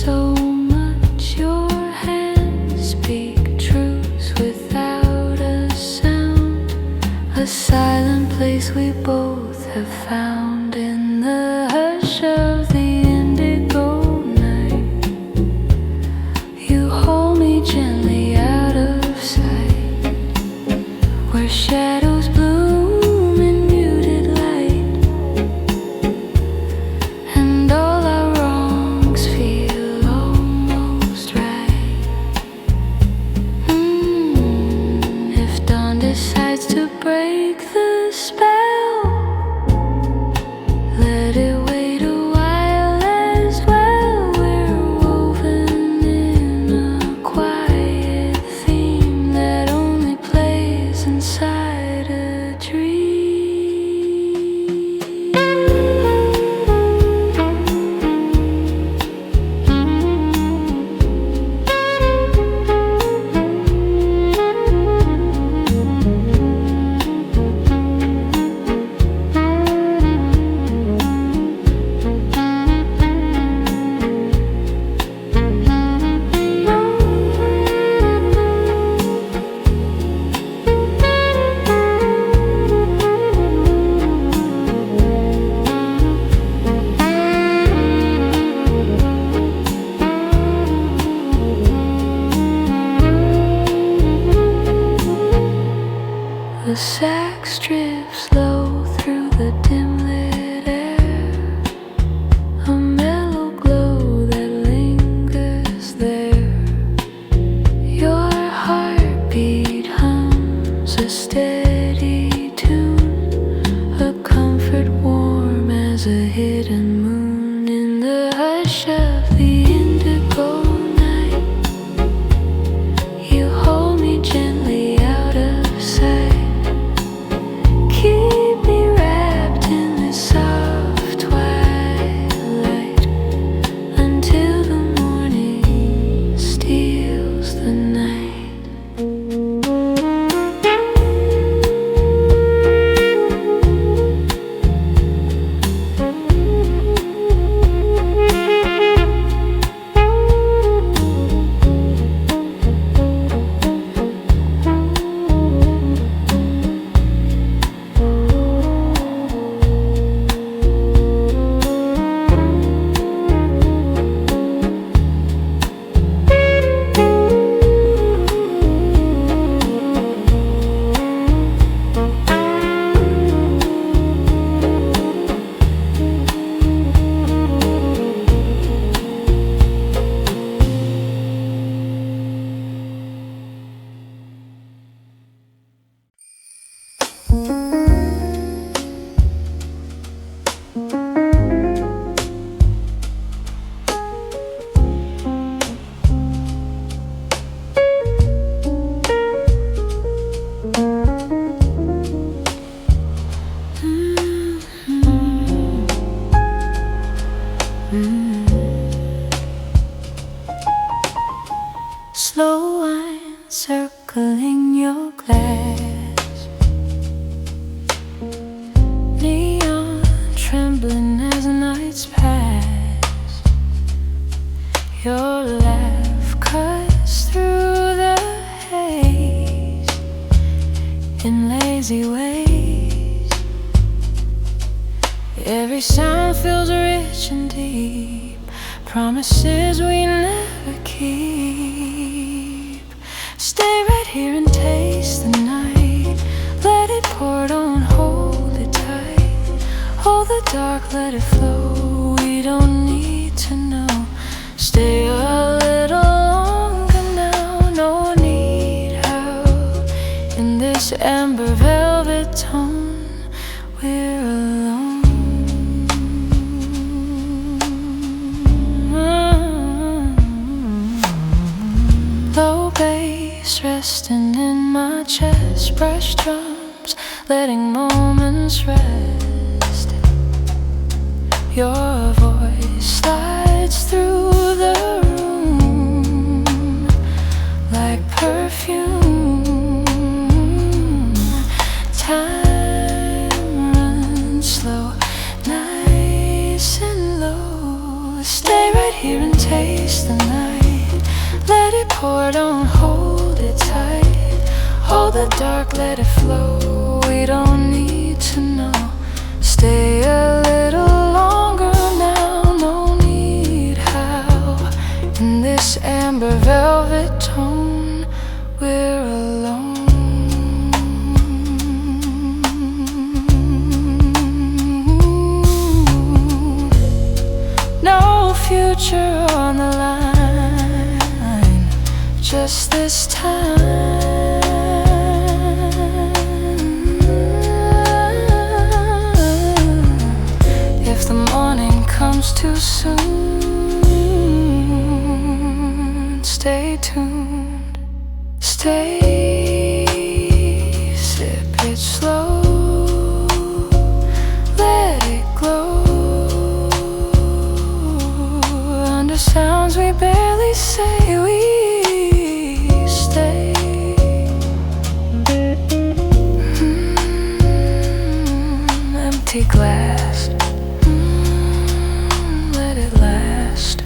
So sax drips low through the dim lit air, a mellow glow that lingers there. Your heartbeat hums a steady tune, a comfort warm as a hidden moon in the hush of the indigo night. You hold me gently out of sight, keep me wrapped in this soft twilight until the morning steals the night. Slow wine circling your glass, neon trembling as nights pass. Your laugh cuts through the haze in lazy ways. Every sound feels rich and deep, promises we never keep. Stay right here and taste the night. Let it pour, don't hold it tight. Hold the dark, let it flow. We don't need to know. Stay a little longer now. No need how. In this amber velvet tone, we're alone. Low bass resting in my chest, brush drums letting moments rest. Your voice slides through the room like perfume. Time runs slow, nice and low. Stay right here and taste the night. Let it pour, don't hold it tight. Hold the dark, let it flow. We don't need to know. Stay a little longer now. No need how. In this amber velvet tone, we're alone. No future on the line, just this time. If the morning comes too soon, stay tuned. Stay, sip it slow. Let it glow. Under sounds we barely say, we stay. Empty glass, let it last.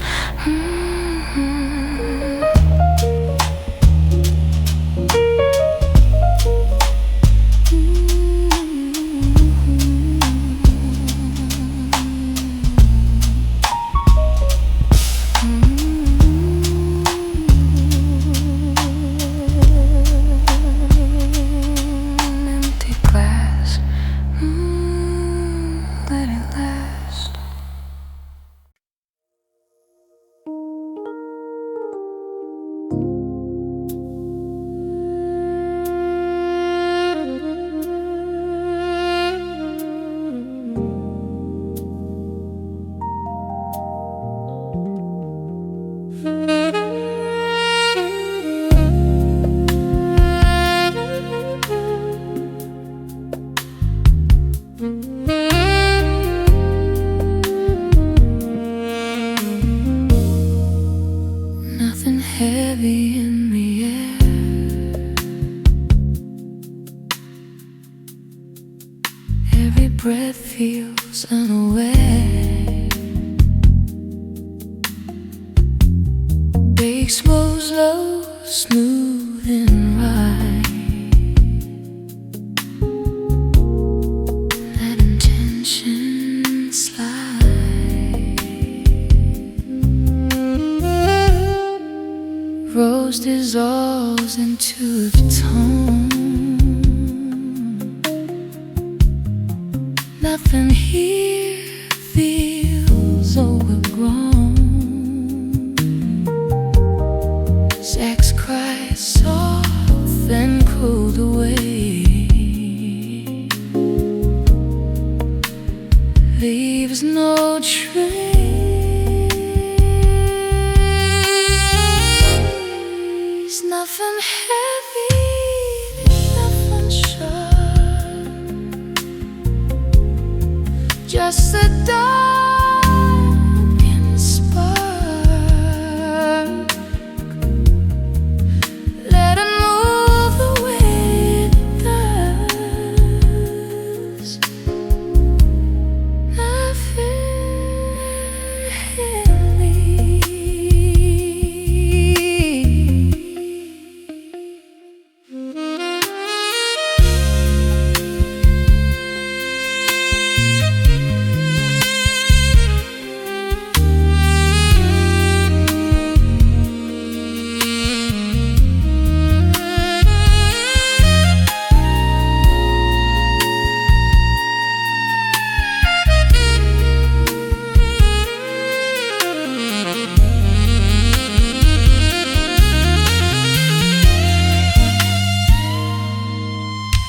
Takes moves slow, smooth and right. Let intention slide. Rose dissolves into the tone. Nothing here feels overgrown. Sex cries soft and cooled away. Leaves no trace. Nothing heavy, nothing sharp. Just a dark and spark. Let it move the way it does. Nothing heavy.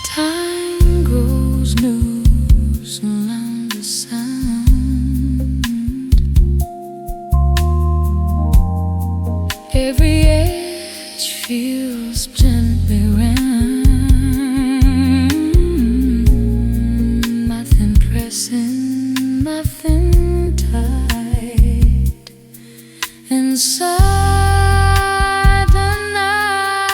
Time grows loose along the sound. Every edge feels gently round. Nothing pressing, nothing tight. Inside the night,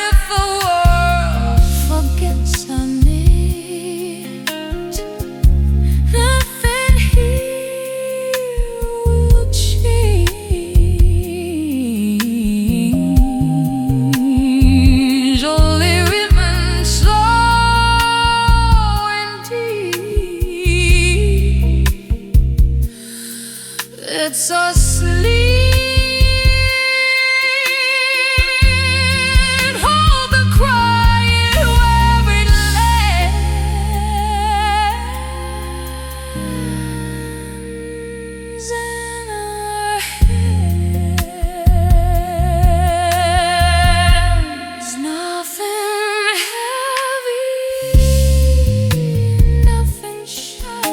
if the world forgets our names, nothing here will change. Only remains slow and deep. It's asleep. Hold the crying where it lands in our hands. Nothing heavy, nothing sharp.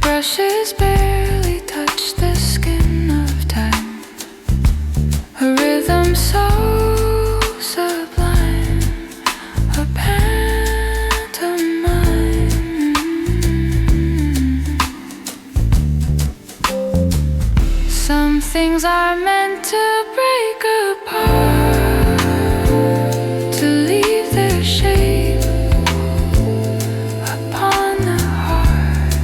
brushes barely touch the skin of time. A rhythm so sublime, a pantomime. Some things are meant to break apart, to leave their shape upon the heart.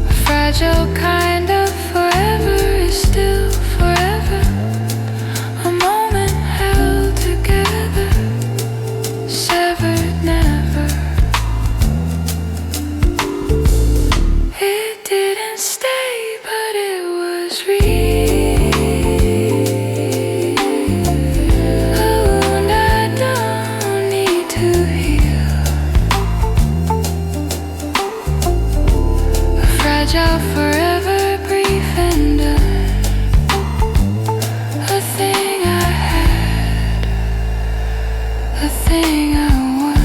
A fragile kind of forever is still forever, a moment held together, severed never. It didn't stay, but it was real. A wound I don't need to heal. A fragile forever, brief and done. A thing I had, a thing I won.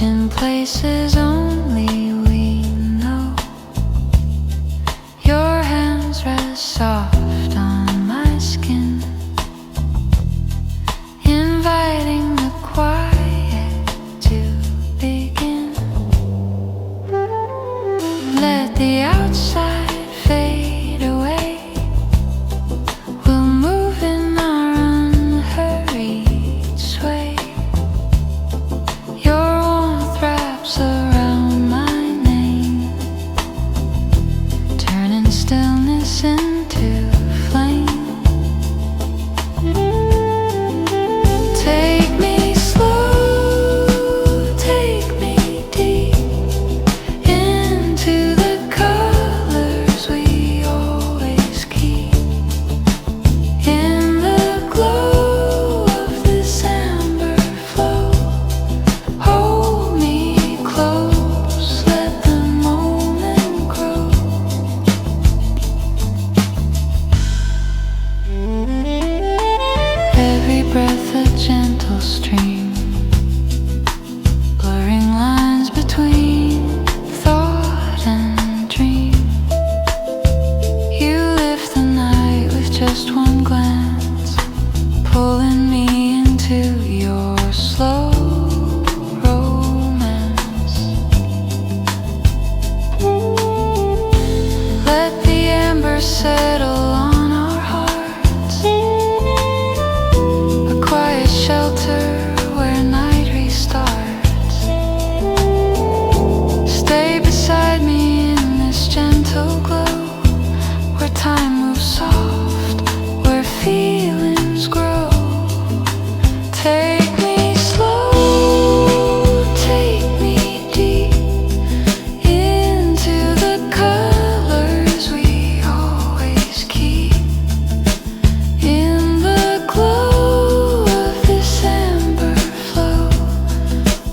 In places only we know. Your hands rest soft on my skin, inviting the quiet to begin. Let the outside fade away. We'll move in our unhurried sway. Around my name, turning stillness into flame. Take me slow, take me deep, into the colors we always keep. In the glow of this amber flow, hold me close, let the moment grow. Every breath a gentle stream, blurring lines between thought and dream. You lift the night with just one glance, pulling me into your slow romance. Let the embers settle on our hearts, a quiet shelter where night restarts. Stay beside me in this gentle glow, where time moves soft, where feelings grow. Take me slow, take me deep, into the colors we always keep. In the glow of this amber flow,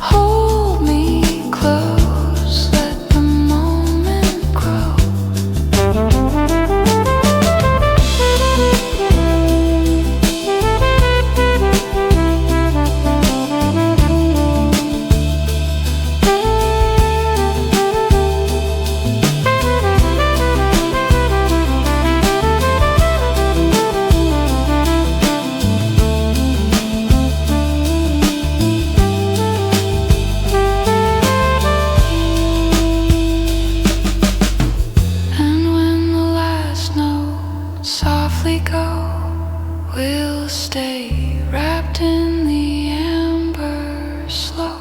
hold me close, let the moment grow. softly go, we'll stay wrapped in the amber slow.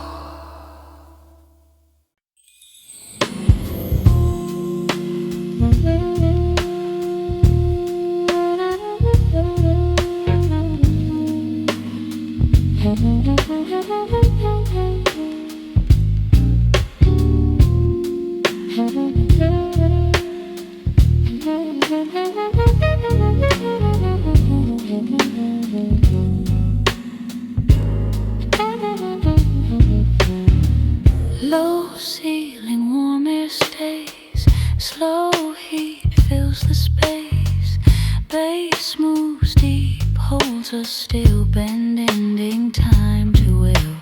Low ceiling, warmest days, slow heat fills the space. Bass moves deep, holds us still, bending time to will.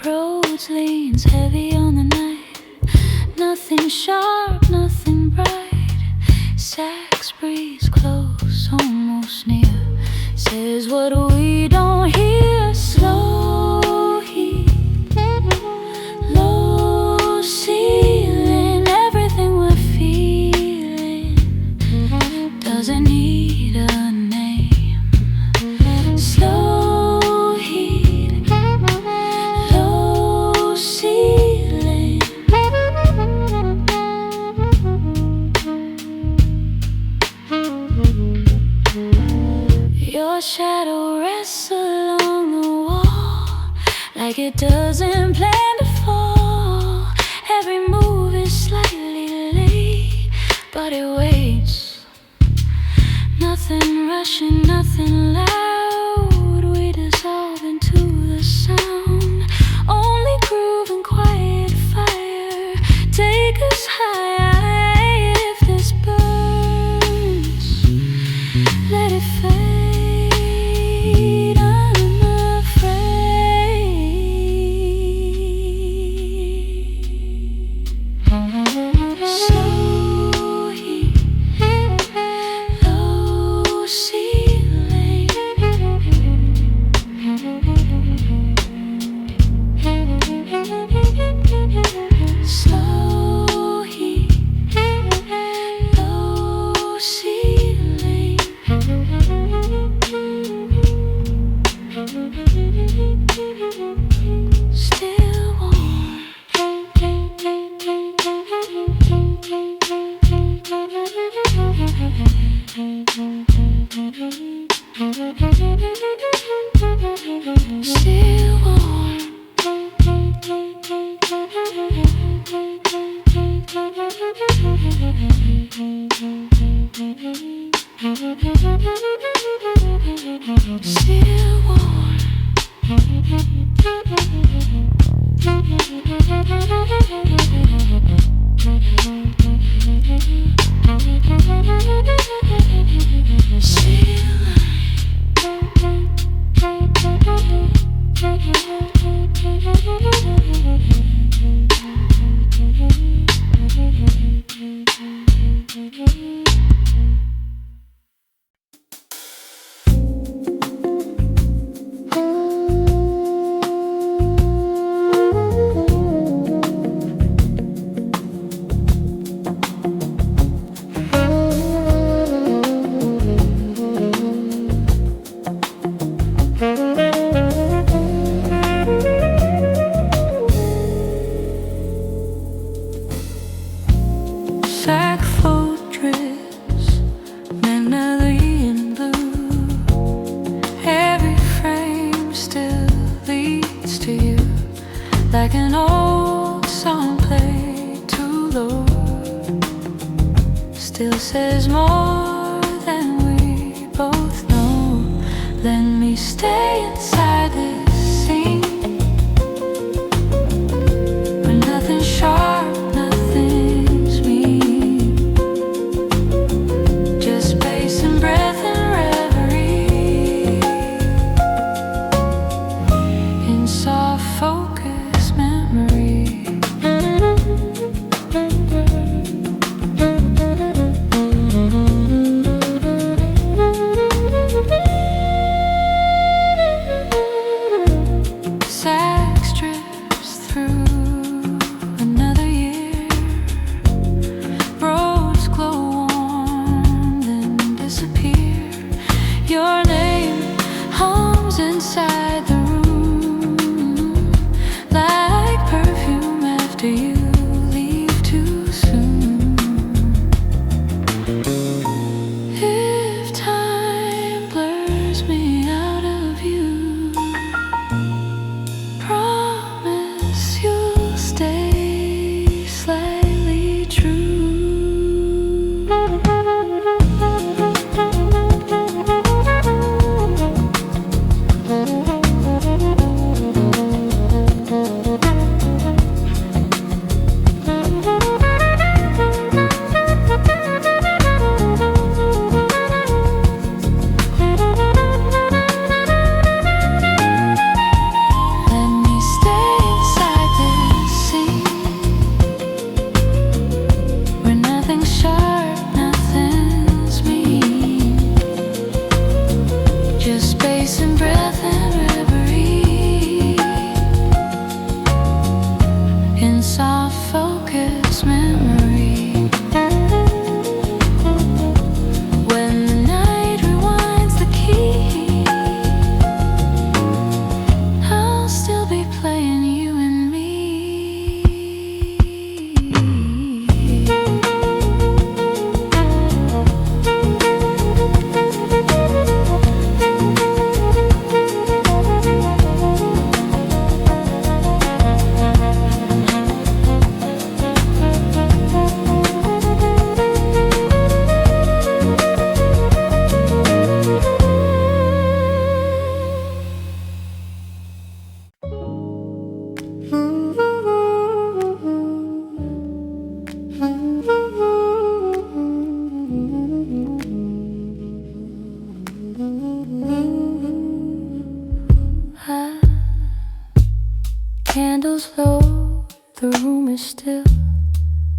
Rhodes leans heavy on the night, nothing sharp, nothing bright. Sax breeze close, almost near, says what we don't hear. Slow heat, low ceiling, everything we're feeling doesn't need a name. Slow heat, low ceiling. Your shadow rests along the wall like it doesn't plan to fall. Every move is slightly late, but it waits. Nothing rushing, nothing loud. We dissolve into the sound. Only groove and quiet fire take us high. If this burns, let it fade. I'm afraid. Slow heat, low ceiling. Slow heat, low ceiling. Still warm. Still warm. Still warm. Sackfold drifts, memory in blue. Every frame still leads to you, like an old song played too low. Still says more than we both know. Let me stay inside this scene, where nothing's sharp, nothing's mean. Just space and breath and reverie in soft focus memory. candles low, the room is still.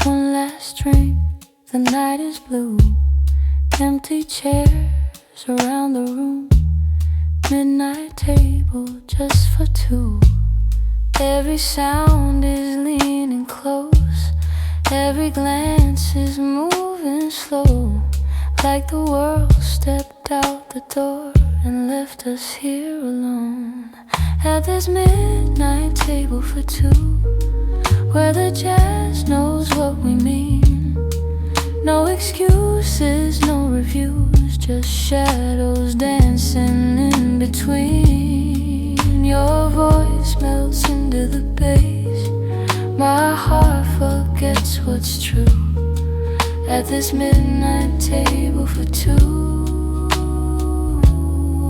One last drink, the night is blue. Empty chairs around the room. Midnight table just for two. Every sound is leaning close. Every glance is moving slow. Like the world stepped out the door and left us here alone. At this midnight table for two, where the jazz knows what we mean. No excuses, no reviews, just shadows dancing in between. Your voice melts into the bass. My heart forgets what's true. At this midnight table for two,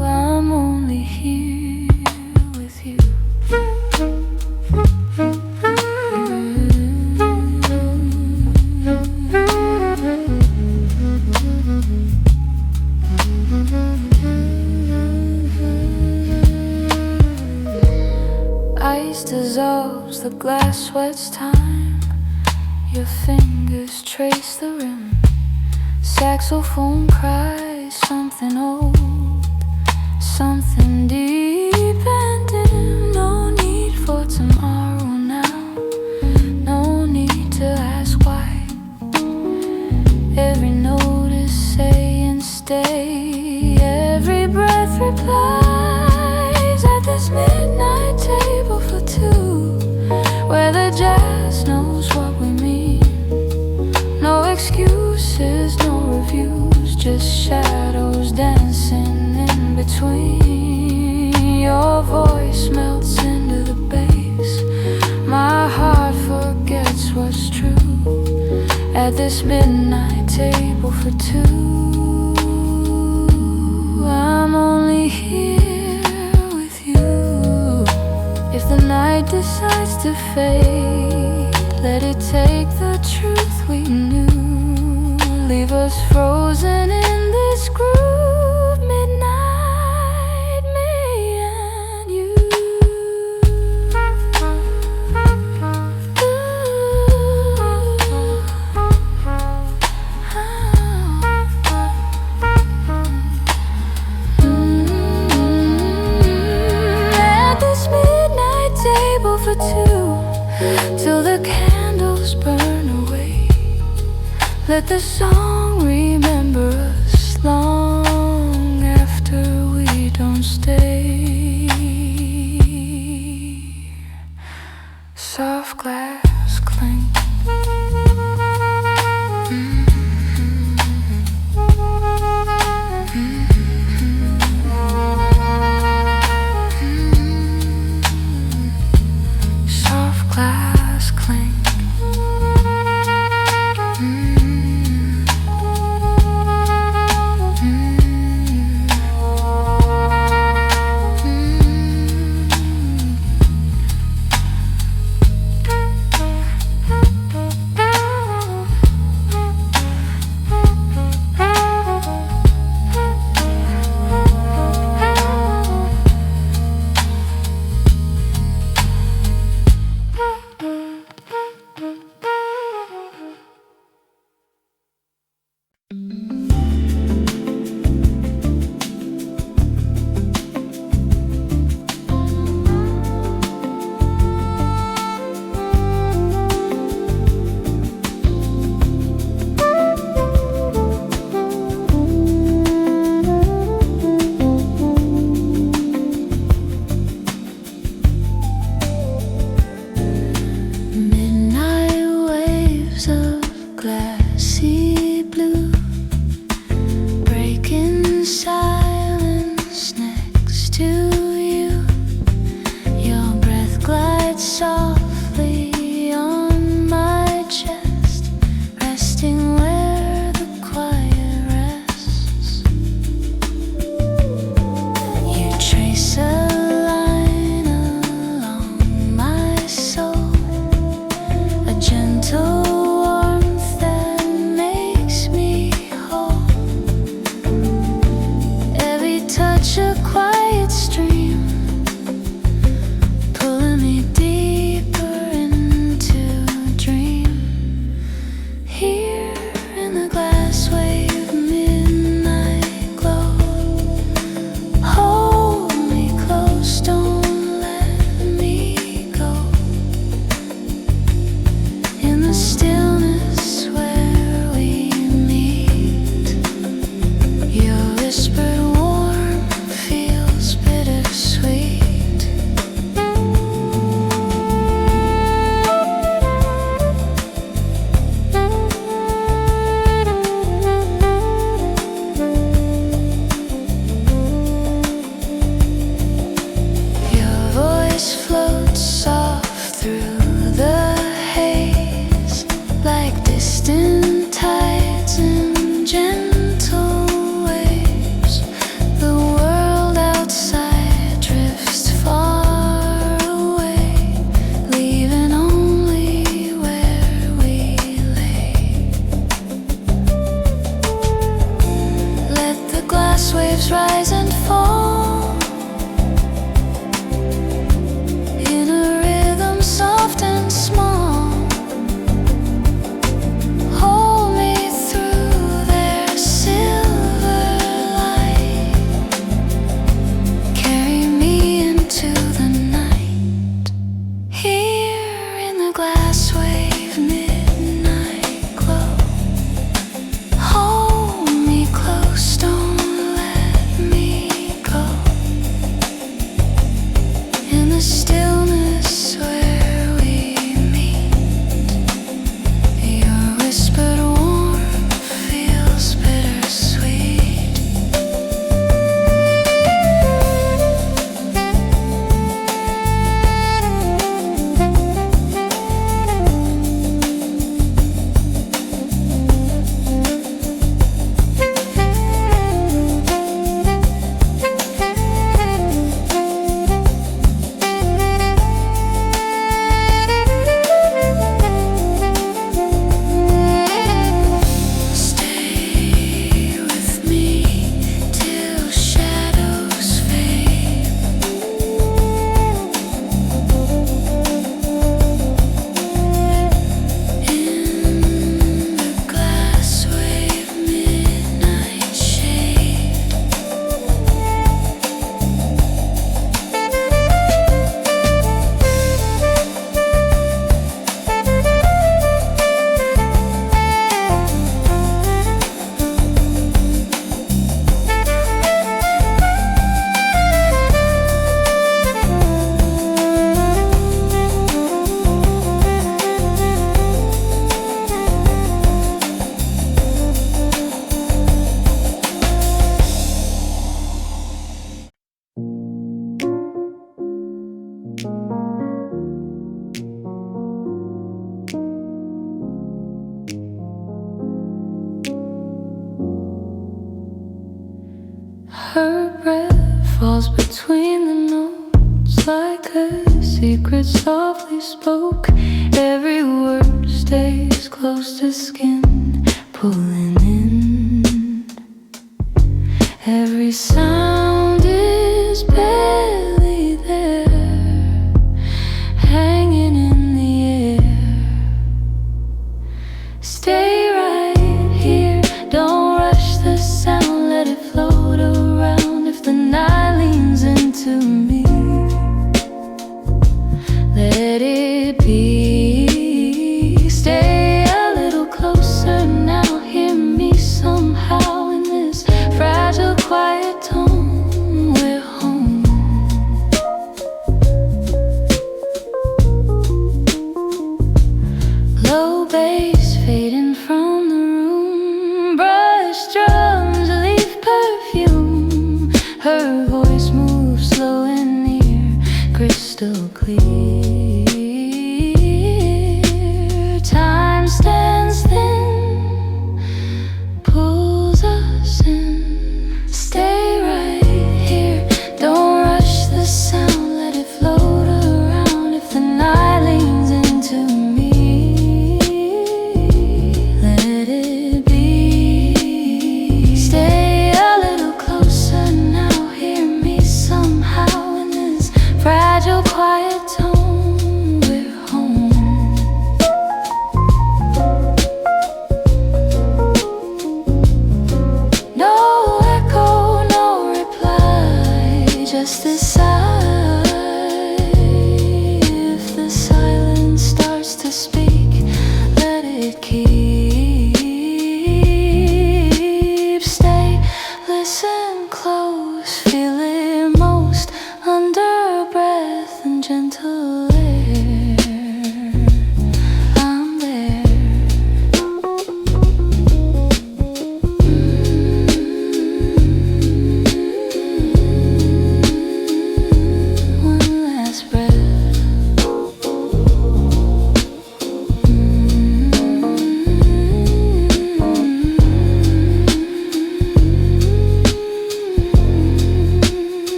I'm only here with you. Ice dissolves, the glass sweats time. Your fingers trace the rim. Saxophone cries something old, something deep and dim. No need for tomorrow now, no need to ask why. Every note is saying stay, every breath replies. At this midnight table for two, where the jazz knows what we mean. No excuses, no reviews, just shadows dancing in between. Your voice melts into the bass. My heart forgets what's true. At this midnight table for two, I'm only here with you. If the night decides to fade, let it take the truth we knew. Leave us frozen in this groove. Midnight, me and you. At this midnight table for two, till the candles burn away. Let the song remember us long after we don't stay. Soft glass clink. Soft glass clink. whispered warmth feels bittersweet. Your voice floats soft through the haze, like distant tides and gentle waves. The world outside drifts far away, leaving only where we lay. Let the glass waves rise and fall in a rhythm soft and small. Hold me through their silver light. Carry me into the night. Here in the glass wave midnight glow. Hold me close, don't let me go. In the stillness where we meet, your whispered warmth feels bittersweet. Stay with me till shadows fade. In the glass wave midnight shade. Her breath falls between the notes like a secret softly spoke. Every word stays close to skin, pulling in. Every sound is barely there, hanging in the air. Stay right here, don't rush the sound, let it float around. If the night leans into me, let it be. Stay a little closer now, hear me somehow in this fragile quiet tone. We're home. Low bass fading from the room, brush drums leave perfume. Her voice moves slow and near, crystal clear. Time stands thin, pulls us in. Stay right here, don't rush the sound, let it float around. If the night leans into me, let it be. Stay a little closer now, hear me somehow in this fragile quiet tone. We're home. No echo, no reply, just this sigh. If the silence starts to speak, let it keep. Stay, listen.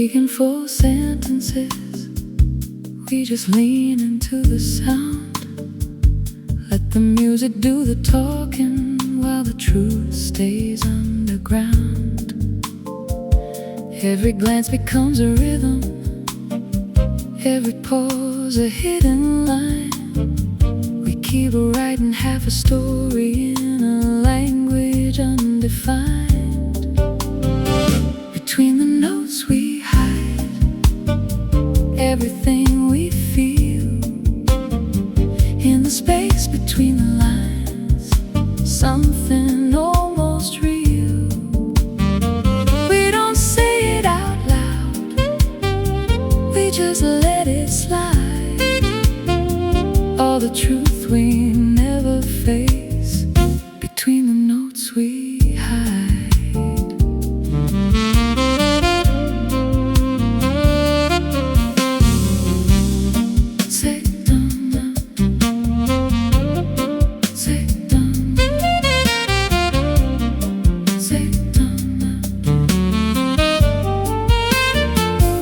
speaking full sentences. We just lean into the sound. Let the music do the talking while the truth stays underground. Every glance becomes a rhythm, every pause a hidden line. We keep writing half a story in a language undefined. Between the notes we hide everything we feel. In the space between the lines, something almost real. We don't say it out loud, we just let it slide. All the truth we never face, between the notes we hide.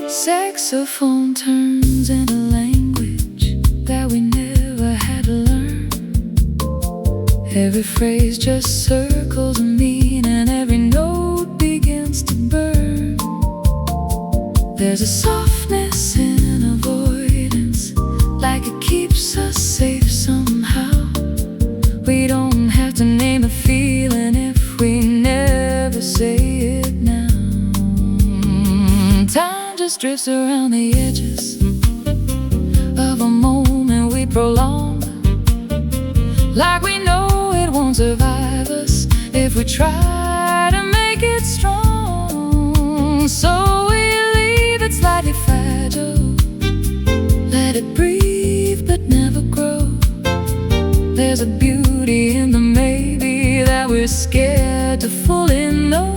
Saxophone turns into language that we never had to learn. Every phrase just circles a meaning, every note begins to burn. There's a softness in avoidance, like it keeps us safe somehow. We don't have to name a feeling if we never say it now. Time just drifts around the edges of a moment we prolong, like we know it won't survive us if we try to make it strong. So we leave it slightly fragile, let it breathe but never grow. There's a beauty in the maybe that we're scared to fully know.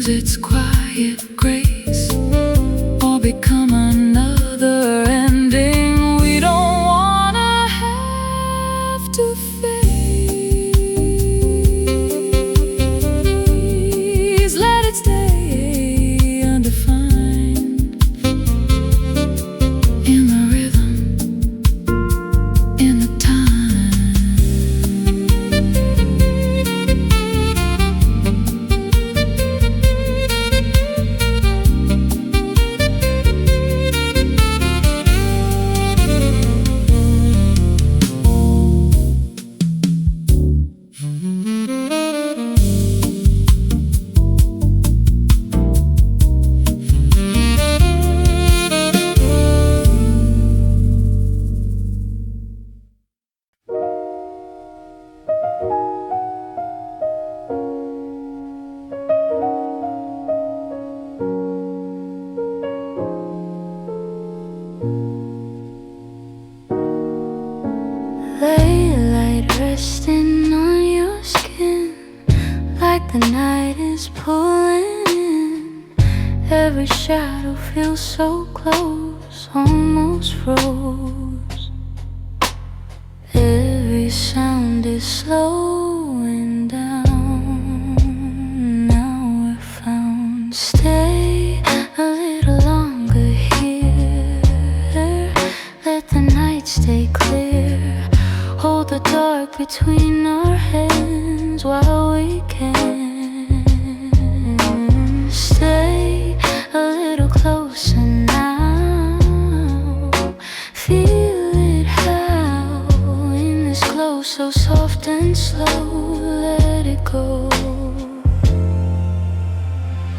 Its quiet grace, or become another ending we don't wanna have to face. Let it stay undefined, in the rhythm, in the resting on your skin, like the night is pulling in. Every shadow feels so close, almost froze. Every sound is slowing down. Now we're found. Stay a little longer here, let the night stay clear. Hold the dark between our hands while we can. Stay a little closer now. Feel it how in this glow so soft and slow. Let it go.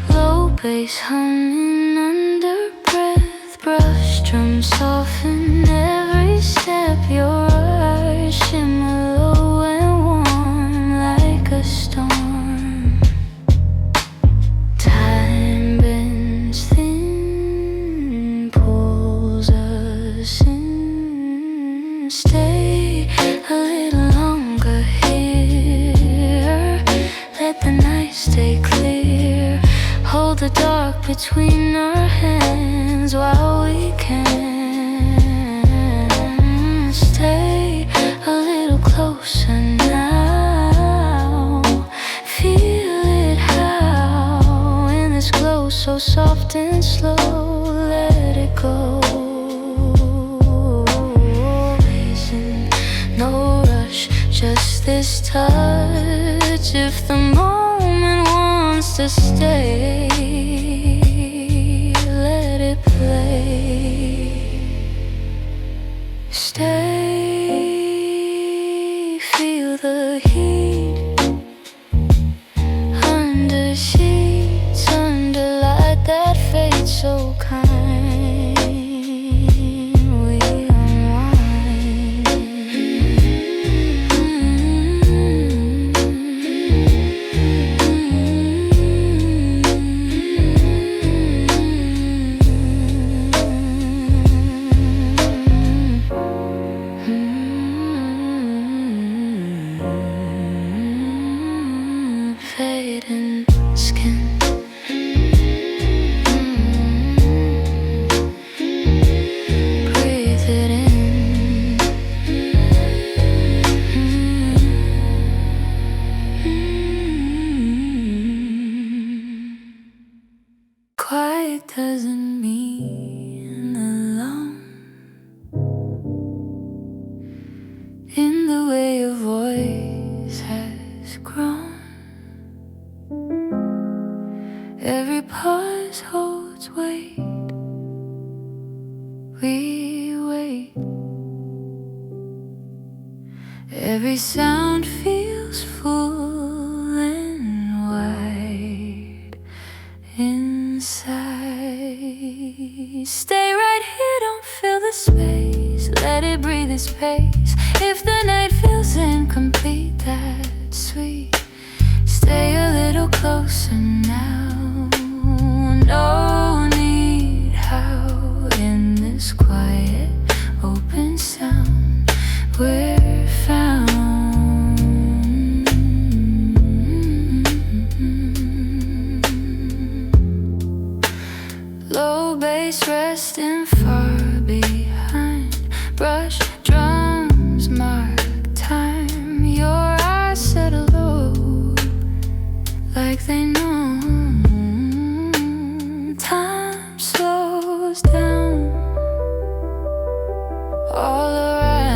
Low bass humming under breath, brush drums soften every step. Your eyes shimmer low and warm like a storm. Time bends thin, pulls us in. Stay a little longer here. hold the dark between our hands while we can stay a little closer now. Feel it how in this glow so soft and slow. Let it go. Isn't no rush, just this touch. If the moment wants to stay, let it play. Stay, feel the heat under sheets, under light that fades so kind. We unwind. Fading skin. Breathe it in. Quiet doesn't mean alone. In the way your voice has grown, every pause holds weight. We wait. Every sound feels full and wide inside. Stay right here, don't fill the space. Let it breathe its pace. If the night feels incomplete, that's sweet. Stay a little closer now. No need how in this quiet open sound we're found. Low bass resting far behind. Brush drums mark time. Your eyes settle low like they know. Time slows down all around.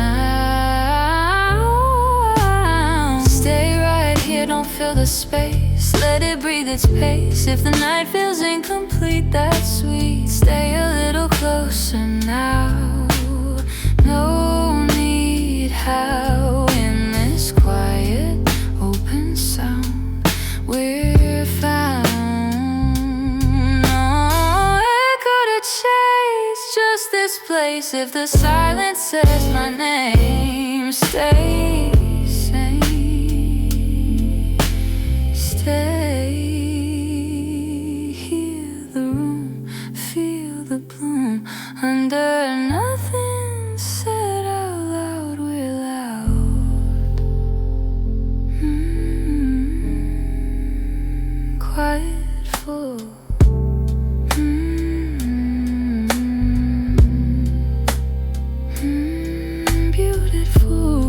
Stay right here, don't fill the space. Let it breathe its pace. If the night feels incomplete, that's sweet. Stay a little closer now. No need how in this quiet open sound we're found. No echo to chase, just this place. If the silence says my name, stay sane. Stay, hear the room, feel the bloom. Under nothing said out loud, we're loud. Quiet full. Beautiful.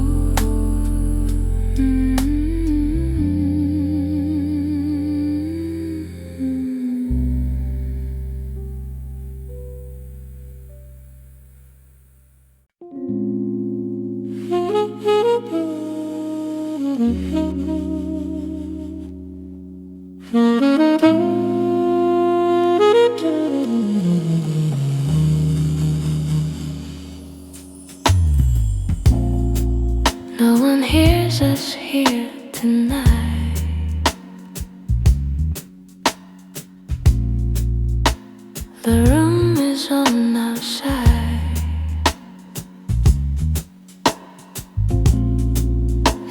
No one hears us here tonight. The room is on outside.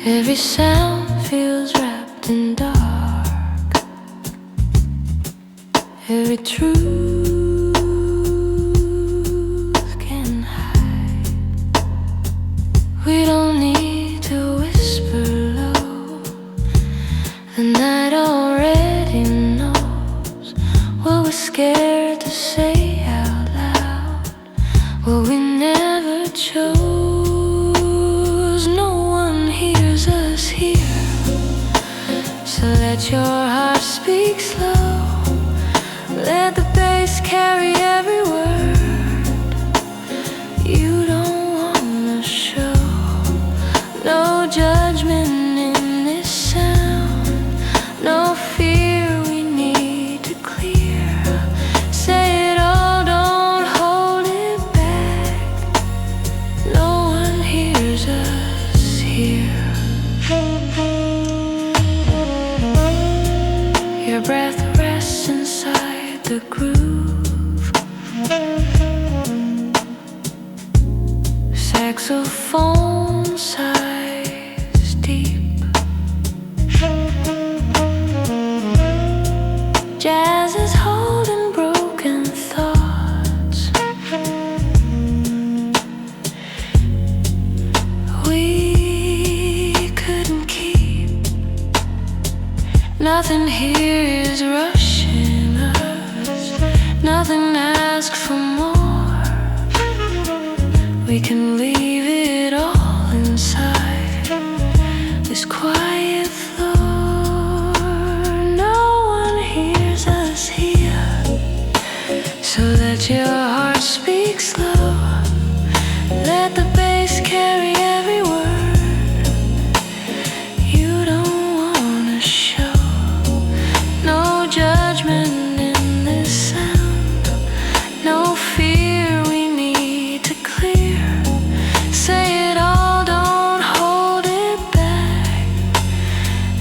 Every sound feels wrapped in dark. Every truth can hide. We don't need to whisper low. The night already knows we're scared to say out loud what we never chose. No one hears us here, so let your heart speak slow. Let the bass carry every word you don't wanna show. No judgment in this sound, no fear we need to clear. Say it all, don't hold it back. No one hears us here. Your breath rests inside the groove. Saxophone sighs deep. Jazz is holding broken thoughts. We couldn't keep. Nothing here is rushing us. Nothing asks for more. We can leave it all inside this quiet floor. No one hears us here, so let your heart speak slow. Let the bass carry every word you don't wanna show. No judgment in this sound, no fear we need to clear. Say it all, don't hold it back.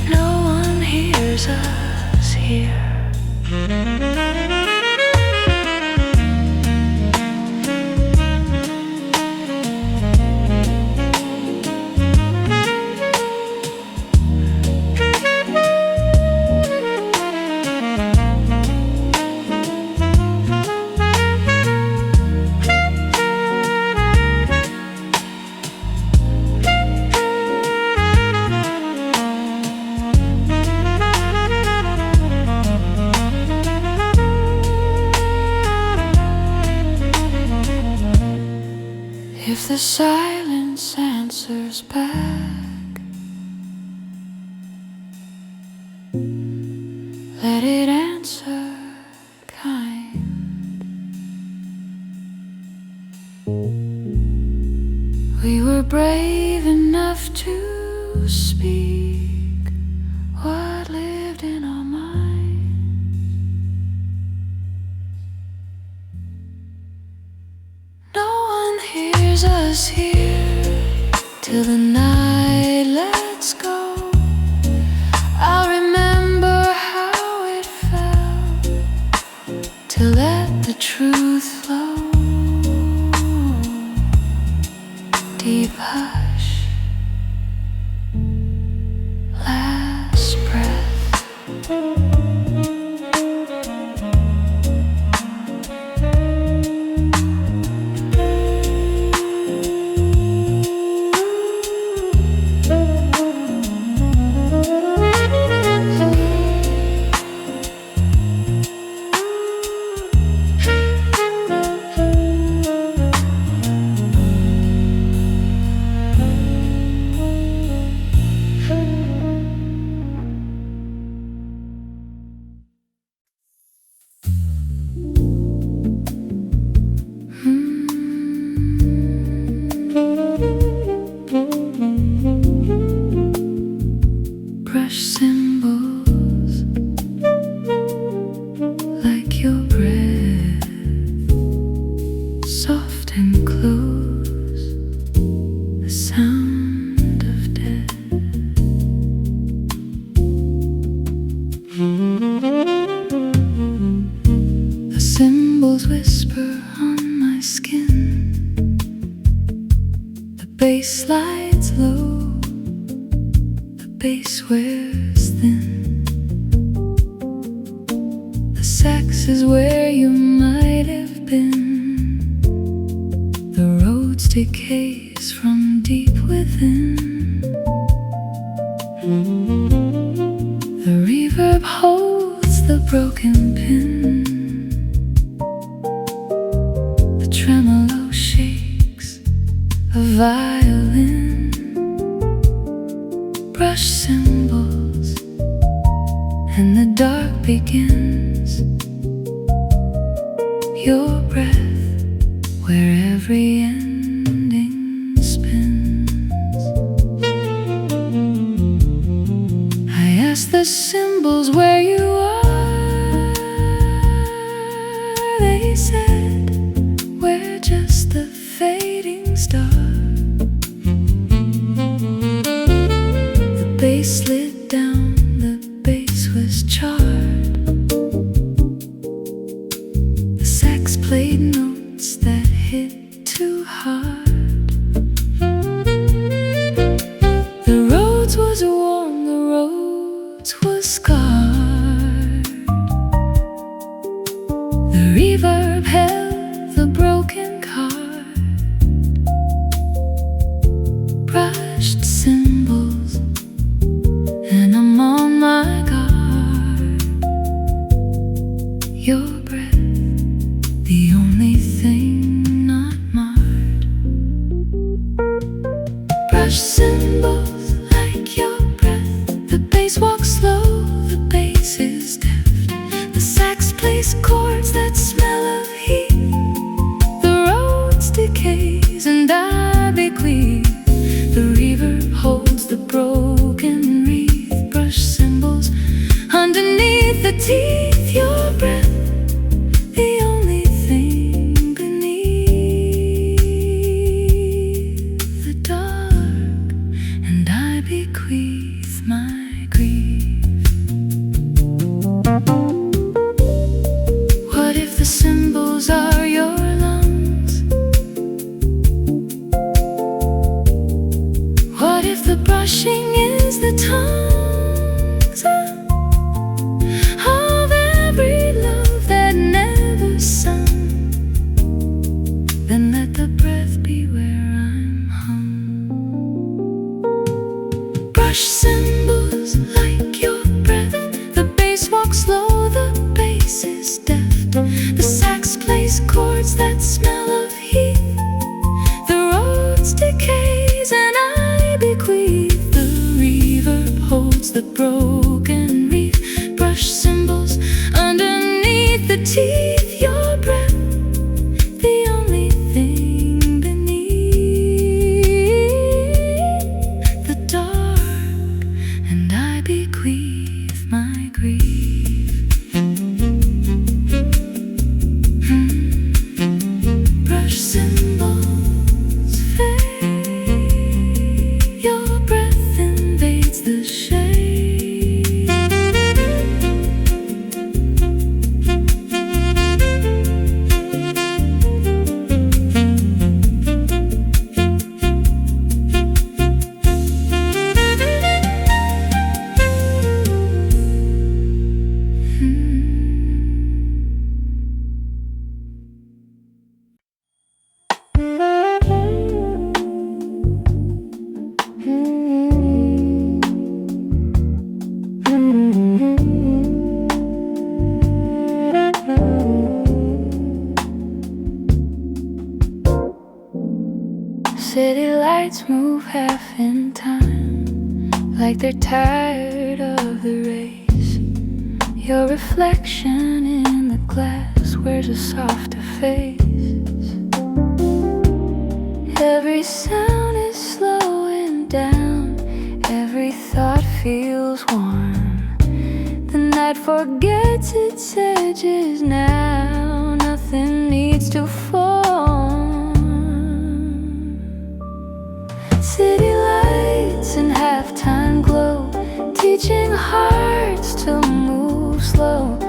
No one hears us here. If the silence answers back, let it answer kind. We were brave enough to speak what lived in our minds. No one hears us here till the night lets go. I'll remember how it felt to let the truth flow. Deep hush, last breath. Brush cymbals like your breath, soft and close, the sound of death. The cymbals whisper on my skin, the bass slides low, the bass wears thin. The sax is where you might have been. The Rhodes decays from deep within. The reverb holds the broken pin. your breath, where every ending spins. I asked the symbols where you are. They said we're just the fading star. The bass slid down, the bass was charred. The sax played notes that hit too hard. The Rhodes was worn, the Rhodes was scarred. The reverb held the broken card. Brushed cymbals, and I'm on my guard. Your breath, the only thing not marred. Brush cymbals like your breath. The bass walks slow, the bass is deft. The sax plays chords that smell of heat. The Rhodes decays and I bequeath. The reverb holds the broken wreath. Brush cymbals underneath the teeth. Your breath, the only thing beneath the dark, and I bequeath my grief. What if the cymbals are your lungs? What if the brushing is the tongues of every love that never sung? Then let the breath be where I'm hung. Brush cymbals like your breath. The bass walks slow, the bass is deft. The sax plays chords that smell of heat. The Rhodes decays and I bequeath. The reverb holds the broken wreath. Brush cymbals underneath the teeth. Your breath, the only thing beneath the dark, and I bequeath my grief. Brush cymbals fade. Your breath invades the shade. City lights move half in time, like they're tired of the race. Your reflection in the glass wears a softer face. Every sound is slowing down, every thought feels warm. The night forgets its edges now, nothing needs to form. City lights and halftime glow, teaching hearts to move slow.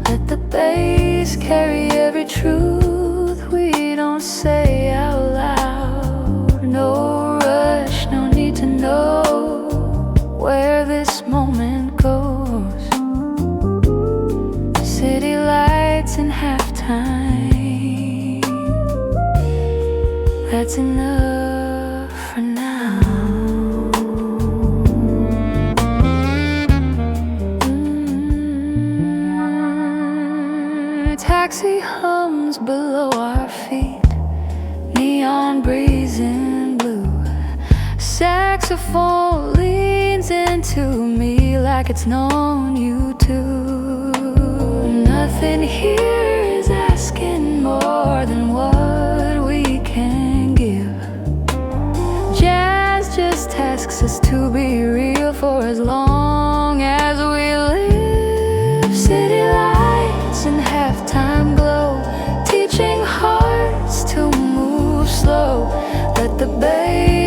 Let the bass carry every truth we don't say out loud. No rush, no need to know where this moment goes. City lights and halftime, that's enough for now. Taxi hums below our feet, neon breeze in blue. Saxophone leans into me like it's known you too. Nothing here is asking more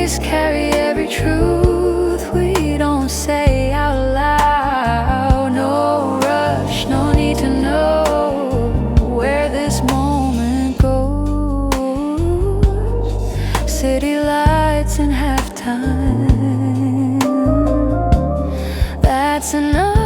memories carry every truth we don't say out loud. No rush, no need to know where this moment goes. City lights in halftime, that's enough.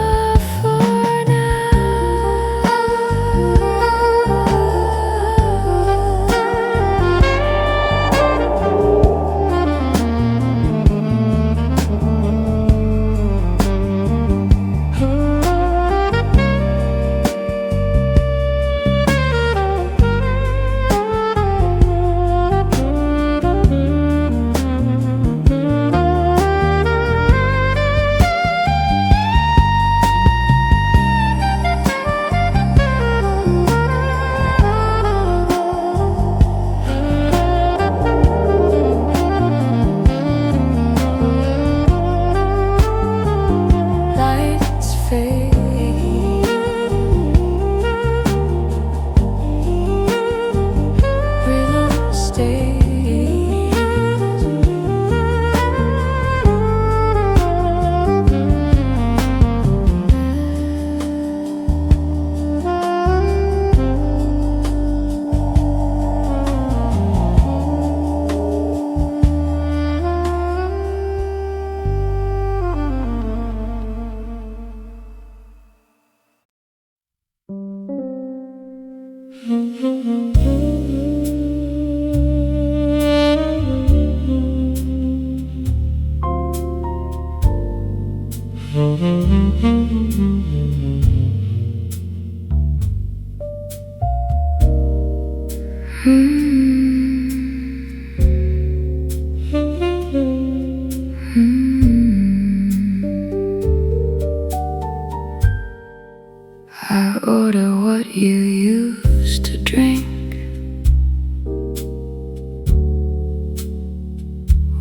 I order what you used to drink.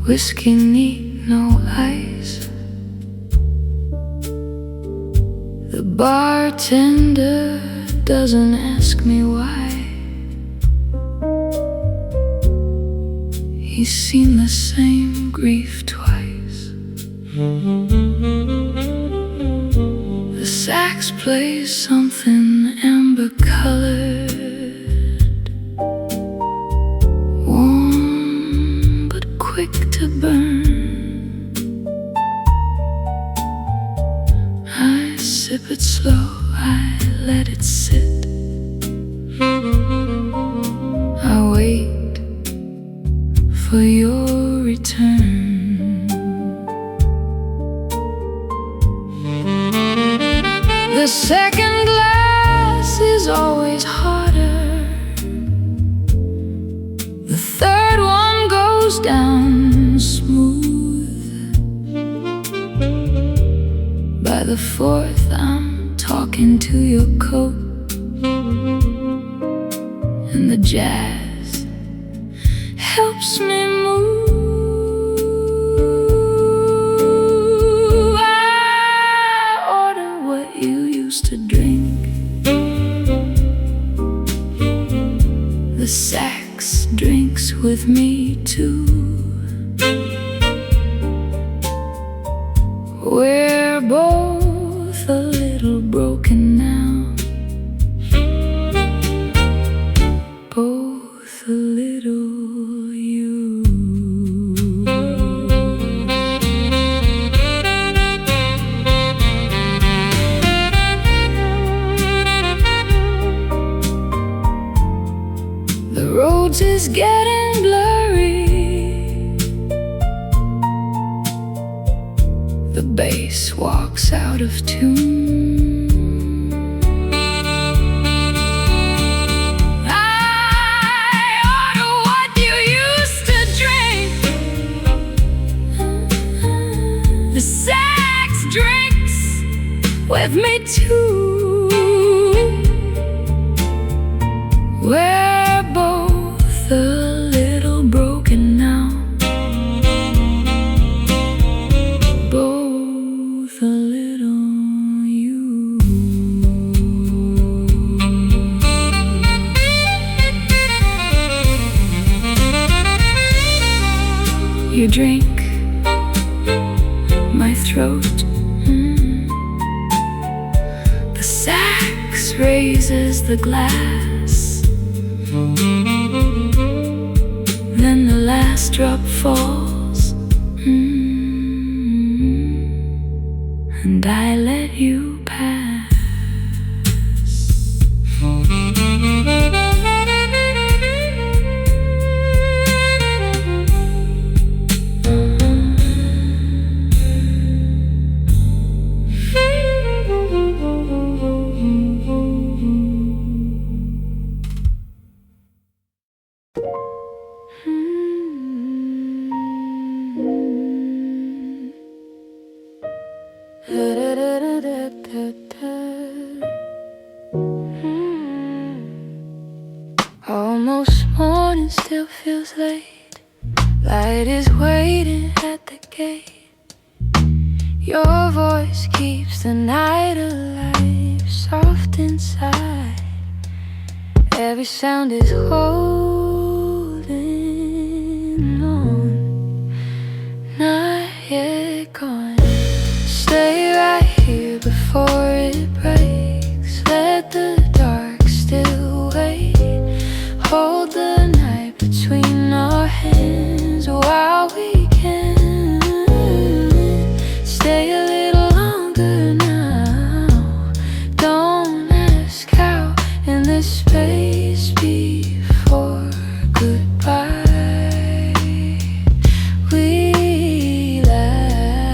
Whiskey neat, no ice. The bartender doesn't ask me why. He's seen the same grief twice. The sax plays something amber-colored, warm but quick to burn. I sip it slow, I let it sit. I wait for your return. The second glass is always harder. The third one goes down smooth. By the fourth, I'm talking to your coat, and the jazz helps me move. To drink. The sax drinks with me too. We're both a little broken now, both a little you. Rhodes is getting blurry. The bass walks out of tune. I order what you used to drink. The sax drinks with me too. We're both a little broken now, both a little you. you drink my throat. The sax raises the glass, then the last drop falls, and I let you pass. Almost morning, still feels late. Light is waiting at the gate. Your voice keeps the night alive, soft inside. Every sound is holding on, not yet gone. Stay right here before it breaks. Let the dark still wait. Hold the night between our hands while we can. Stay a little longer now. Don't ask how in this space before goodbye. We lie.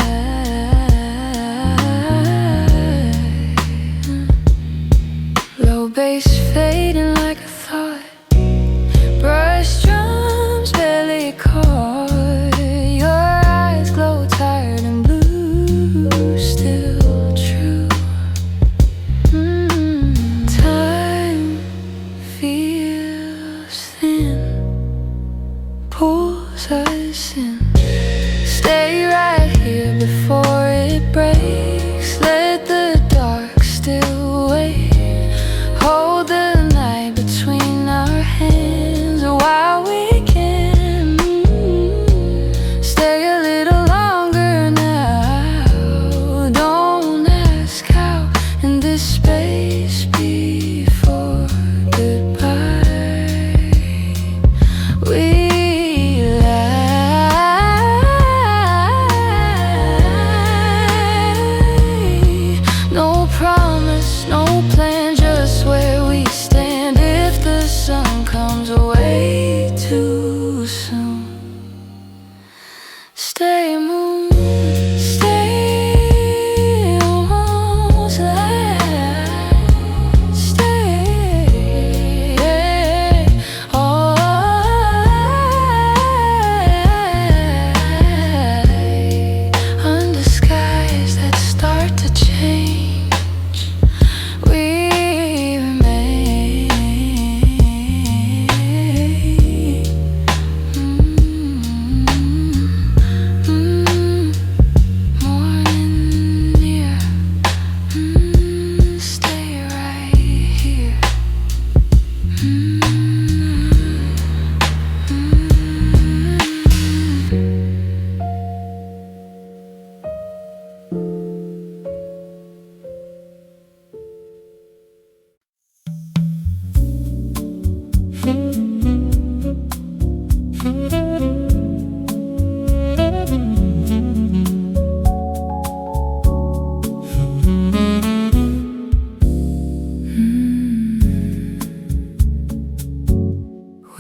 Low bass fading like a thought. Brush drums barely caught. Your eyes glow tired and blue, still true. Time feels thin, pulls us in. Stay right here before it breaks. Let the dark still wait. Hold the night between our hands while we can. Stay a little longer now. Don't ask how in this space before goodbye. We lie. No promise, no plan, just where we stand. If the sun comes away too soon, stay moon, stay almost light. Stay all under skies that start to change. We remain morning near. Stay right here.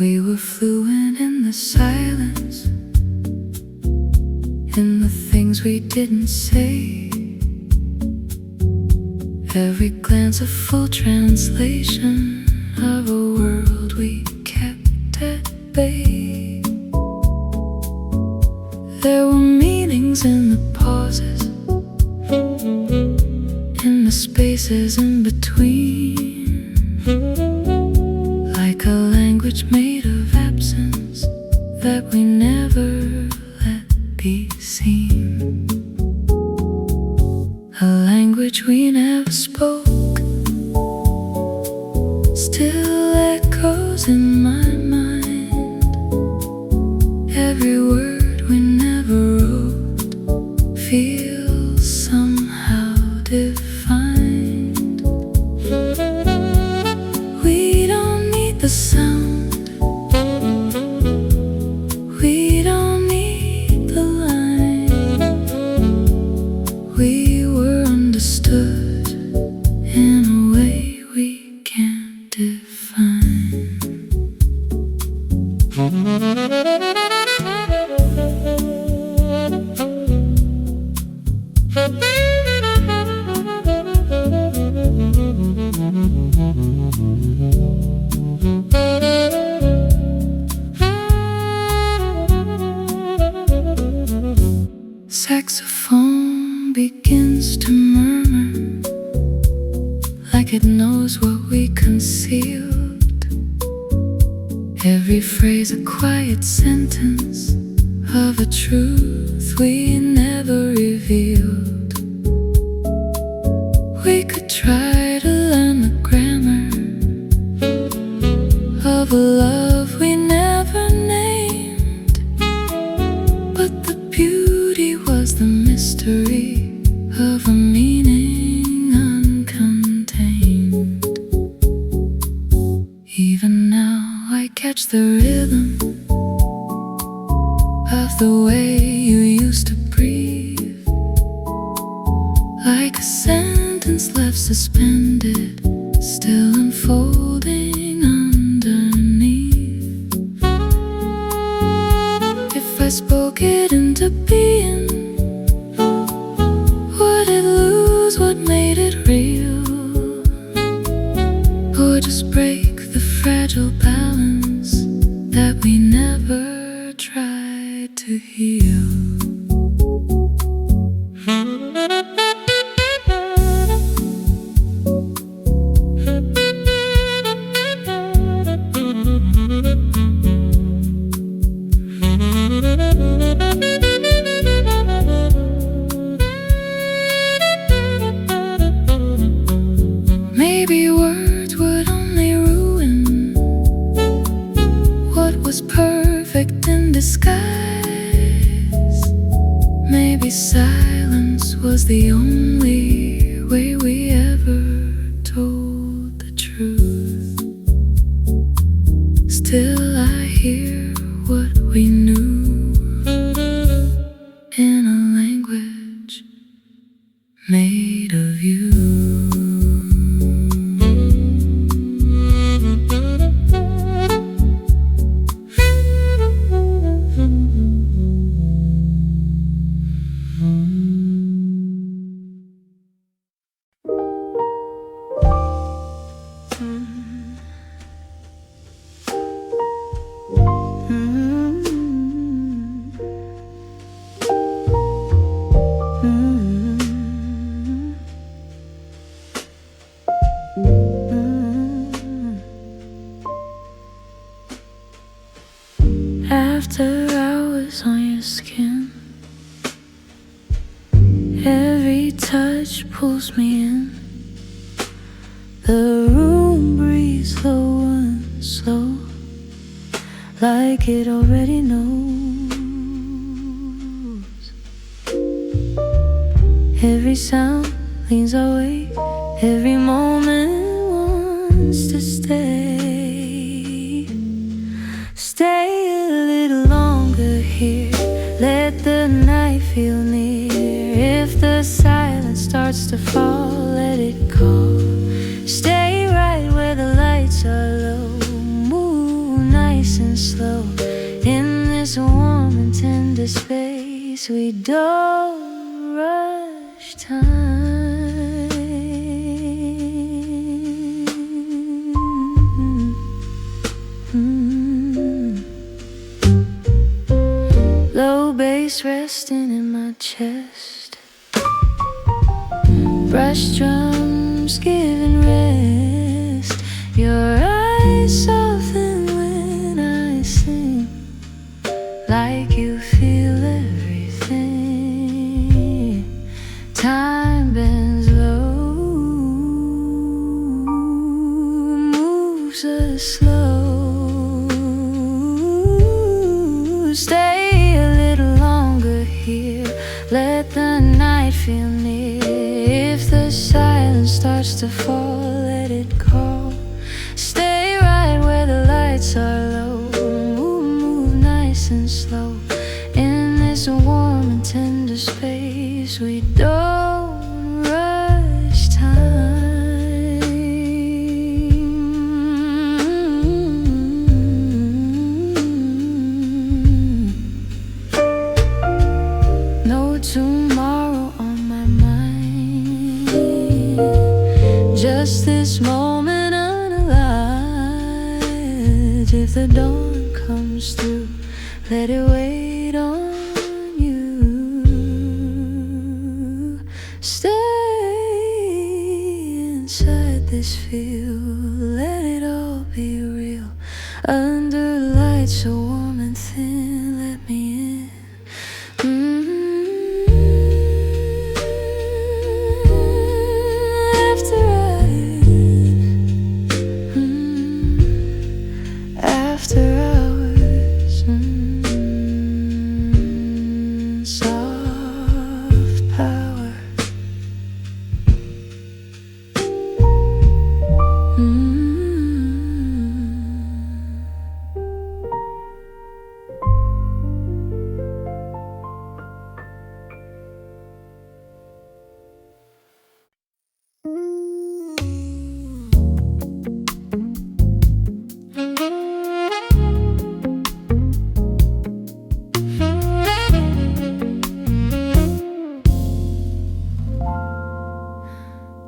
We were fluent in the silence, in the things we didn't say. Every glance a full translation of a world we kept at bay. There were meanings in the pauses, in the spaces in between, like a language made of absence that we never let be seen. A language we never spoke still echoes in my mind. Every word we never the sound. We don't need the line. We were understood in a way we can't define. Saxophone begins to murmur like it knows what we concealed. Every phrase a quiet sentence of a truth we never revealed. We could try to learn the grammar of a love we never named, but the beauty was the mystery of a meaning uncontained. Even now I catch the rhythm of the way you used to breathe, like a sentence left suspended, still unfolding underneath. If I spoke it into being, would it lose what made it real, or just break the fragile balance that we never tried to heal? Maybe words would only ruin what was perfect in disguise. Maybe silence was the only way we ever told the truth. Still I hear what we knew in a language made of you. After hours on your skin, every touch pulls me in. The room breathes slow and slow, like it already knows. Every sound leans our way, every moment wants to stay. Stay a little longer here, let the night feel near. If the silence starts to fall, let it call. Stay right where the lights are low, move nice and slow. In this warm and tender space, we don't rush time. Low bass resting in my chest, brass drums giving rest. Your eyes soften when I sing, like you feel everything. Time bends low, moves us slow. Stay a little longer here, let the night feel near. If the silence starts to fall, let it call. Stay right where the nice and slow. In this warm and tender space, we don't rush time. No tomorrow on my mind, just this moment unalive. If the dawn comes through, let it wait on you. Stay inside this field, let it all be real. Under lights so warm and thin, let me in. After hours, soft power.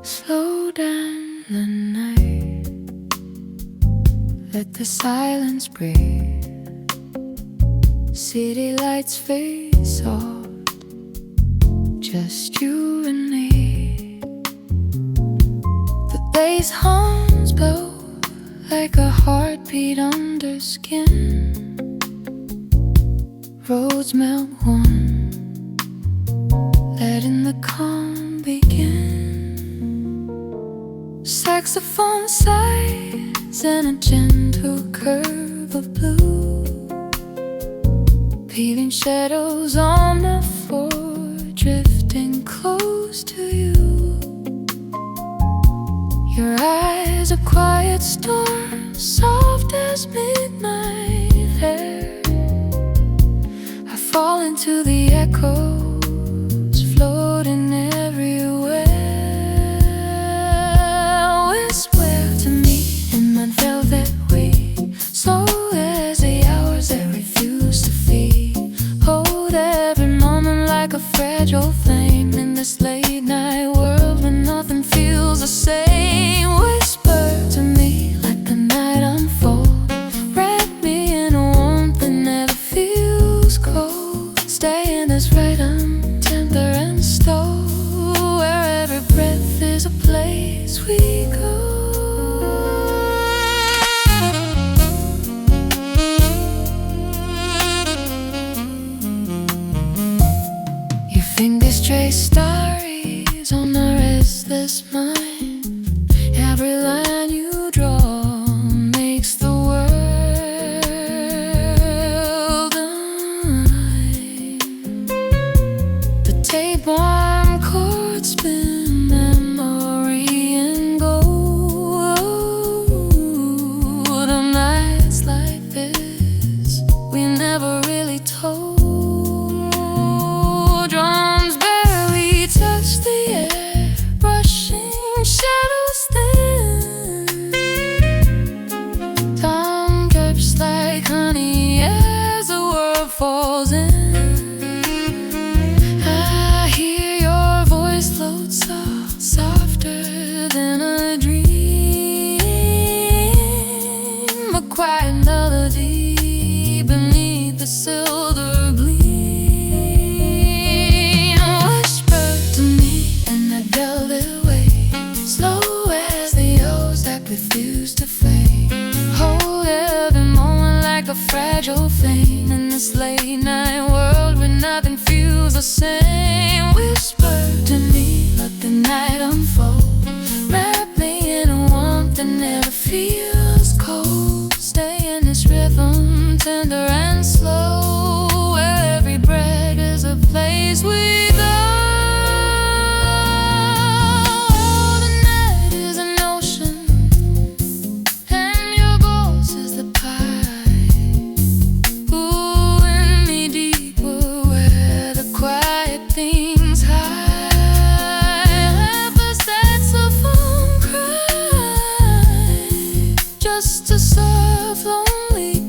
Slow down the night, let the silence breathe. City lights fade soft, just you and me. The day's hums blow like a heartbeat under skin. Roads melt one, letting the calm begin. Saxophone sighs and a gentle curve of blue, peeling shadows on the floor, drifting close to you. Your eyes a quiet storm, soft as midnight air. I fall into the echoes, floating everywhere. Whisper to me in my velvet wing, slow as the hours that refuse to fade. Hold every moment like a fragile flame in this late night world when nothing feels the same. Whisper to me, let the night unfold. Wrap me in a warmth that never feels cold. Stay in this rhythm, tender and slow, where every breath is a place we go. Your fingers trace stories on my restless mind. Every line you draw makes the world unwind. The tape-warm chords spin memory and gold. On nights like this, we never really told. Drums barely touch the air, brushing shadows thin. Tongue drips like honey as the world falls in. I hear your voice float soft, softer than a dream. A quiet melody beneath the silver gleam. Whisper to me in that velvet way, slow as the oaks that refuse to fade. Hold every moment like a fragile flame in this late night world where nothing feels the same. Whisper to me, let the night unfold. Wrap me in a warmth that never feels cold. Stay in this rhythm, tender and slow, where every breath is a place we go. The night is an ocean, and your voice is the pie. Ooh, of lonely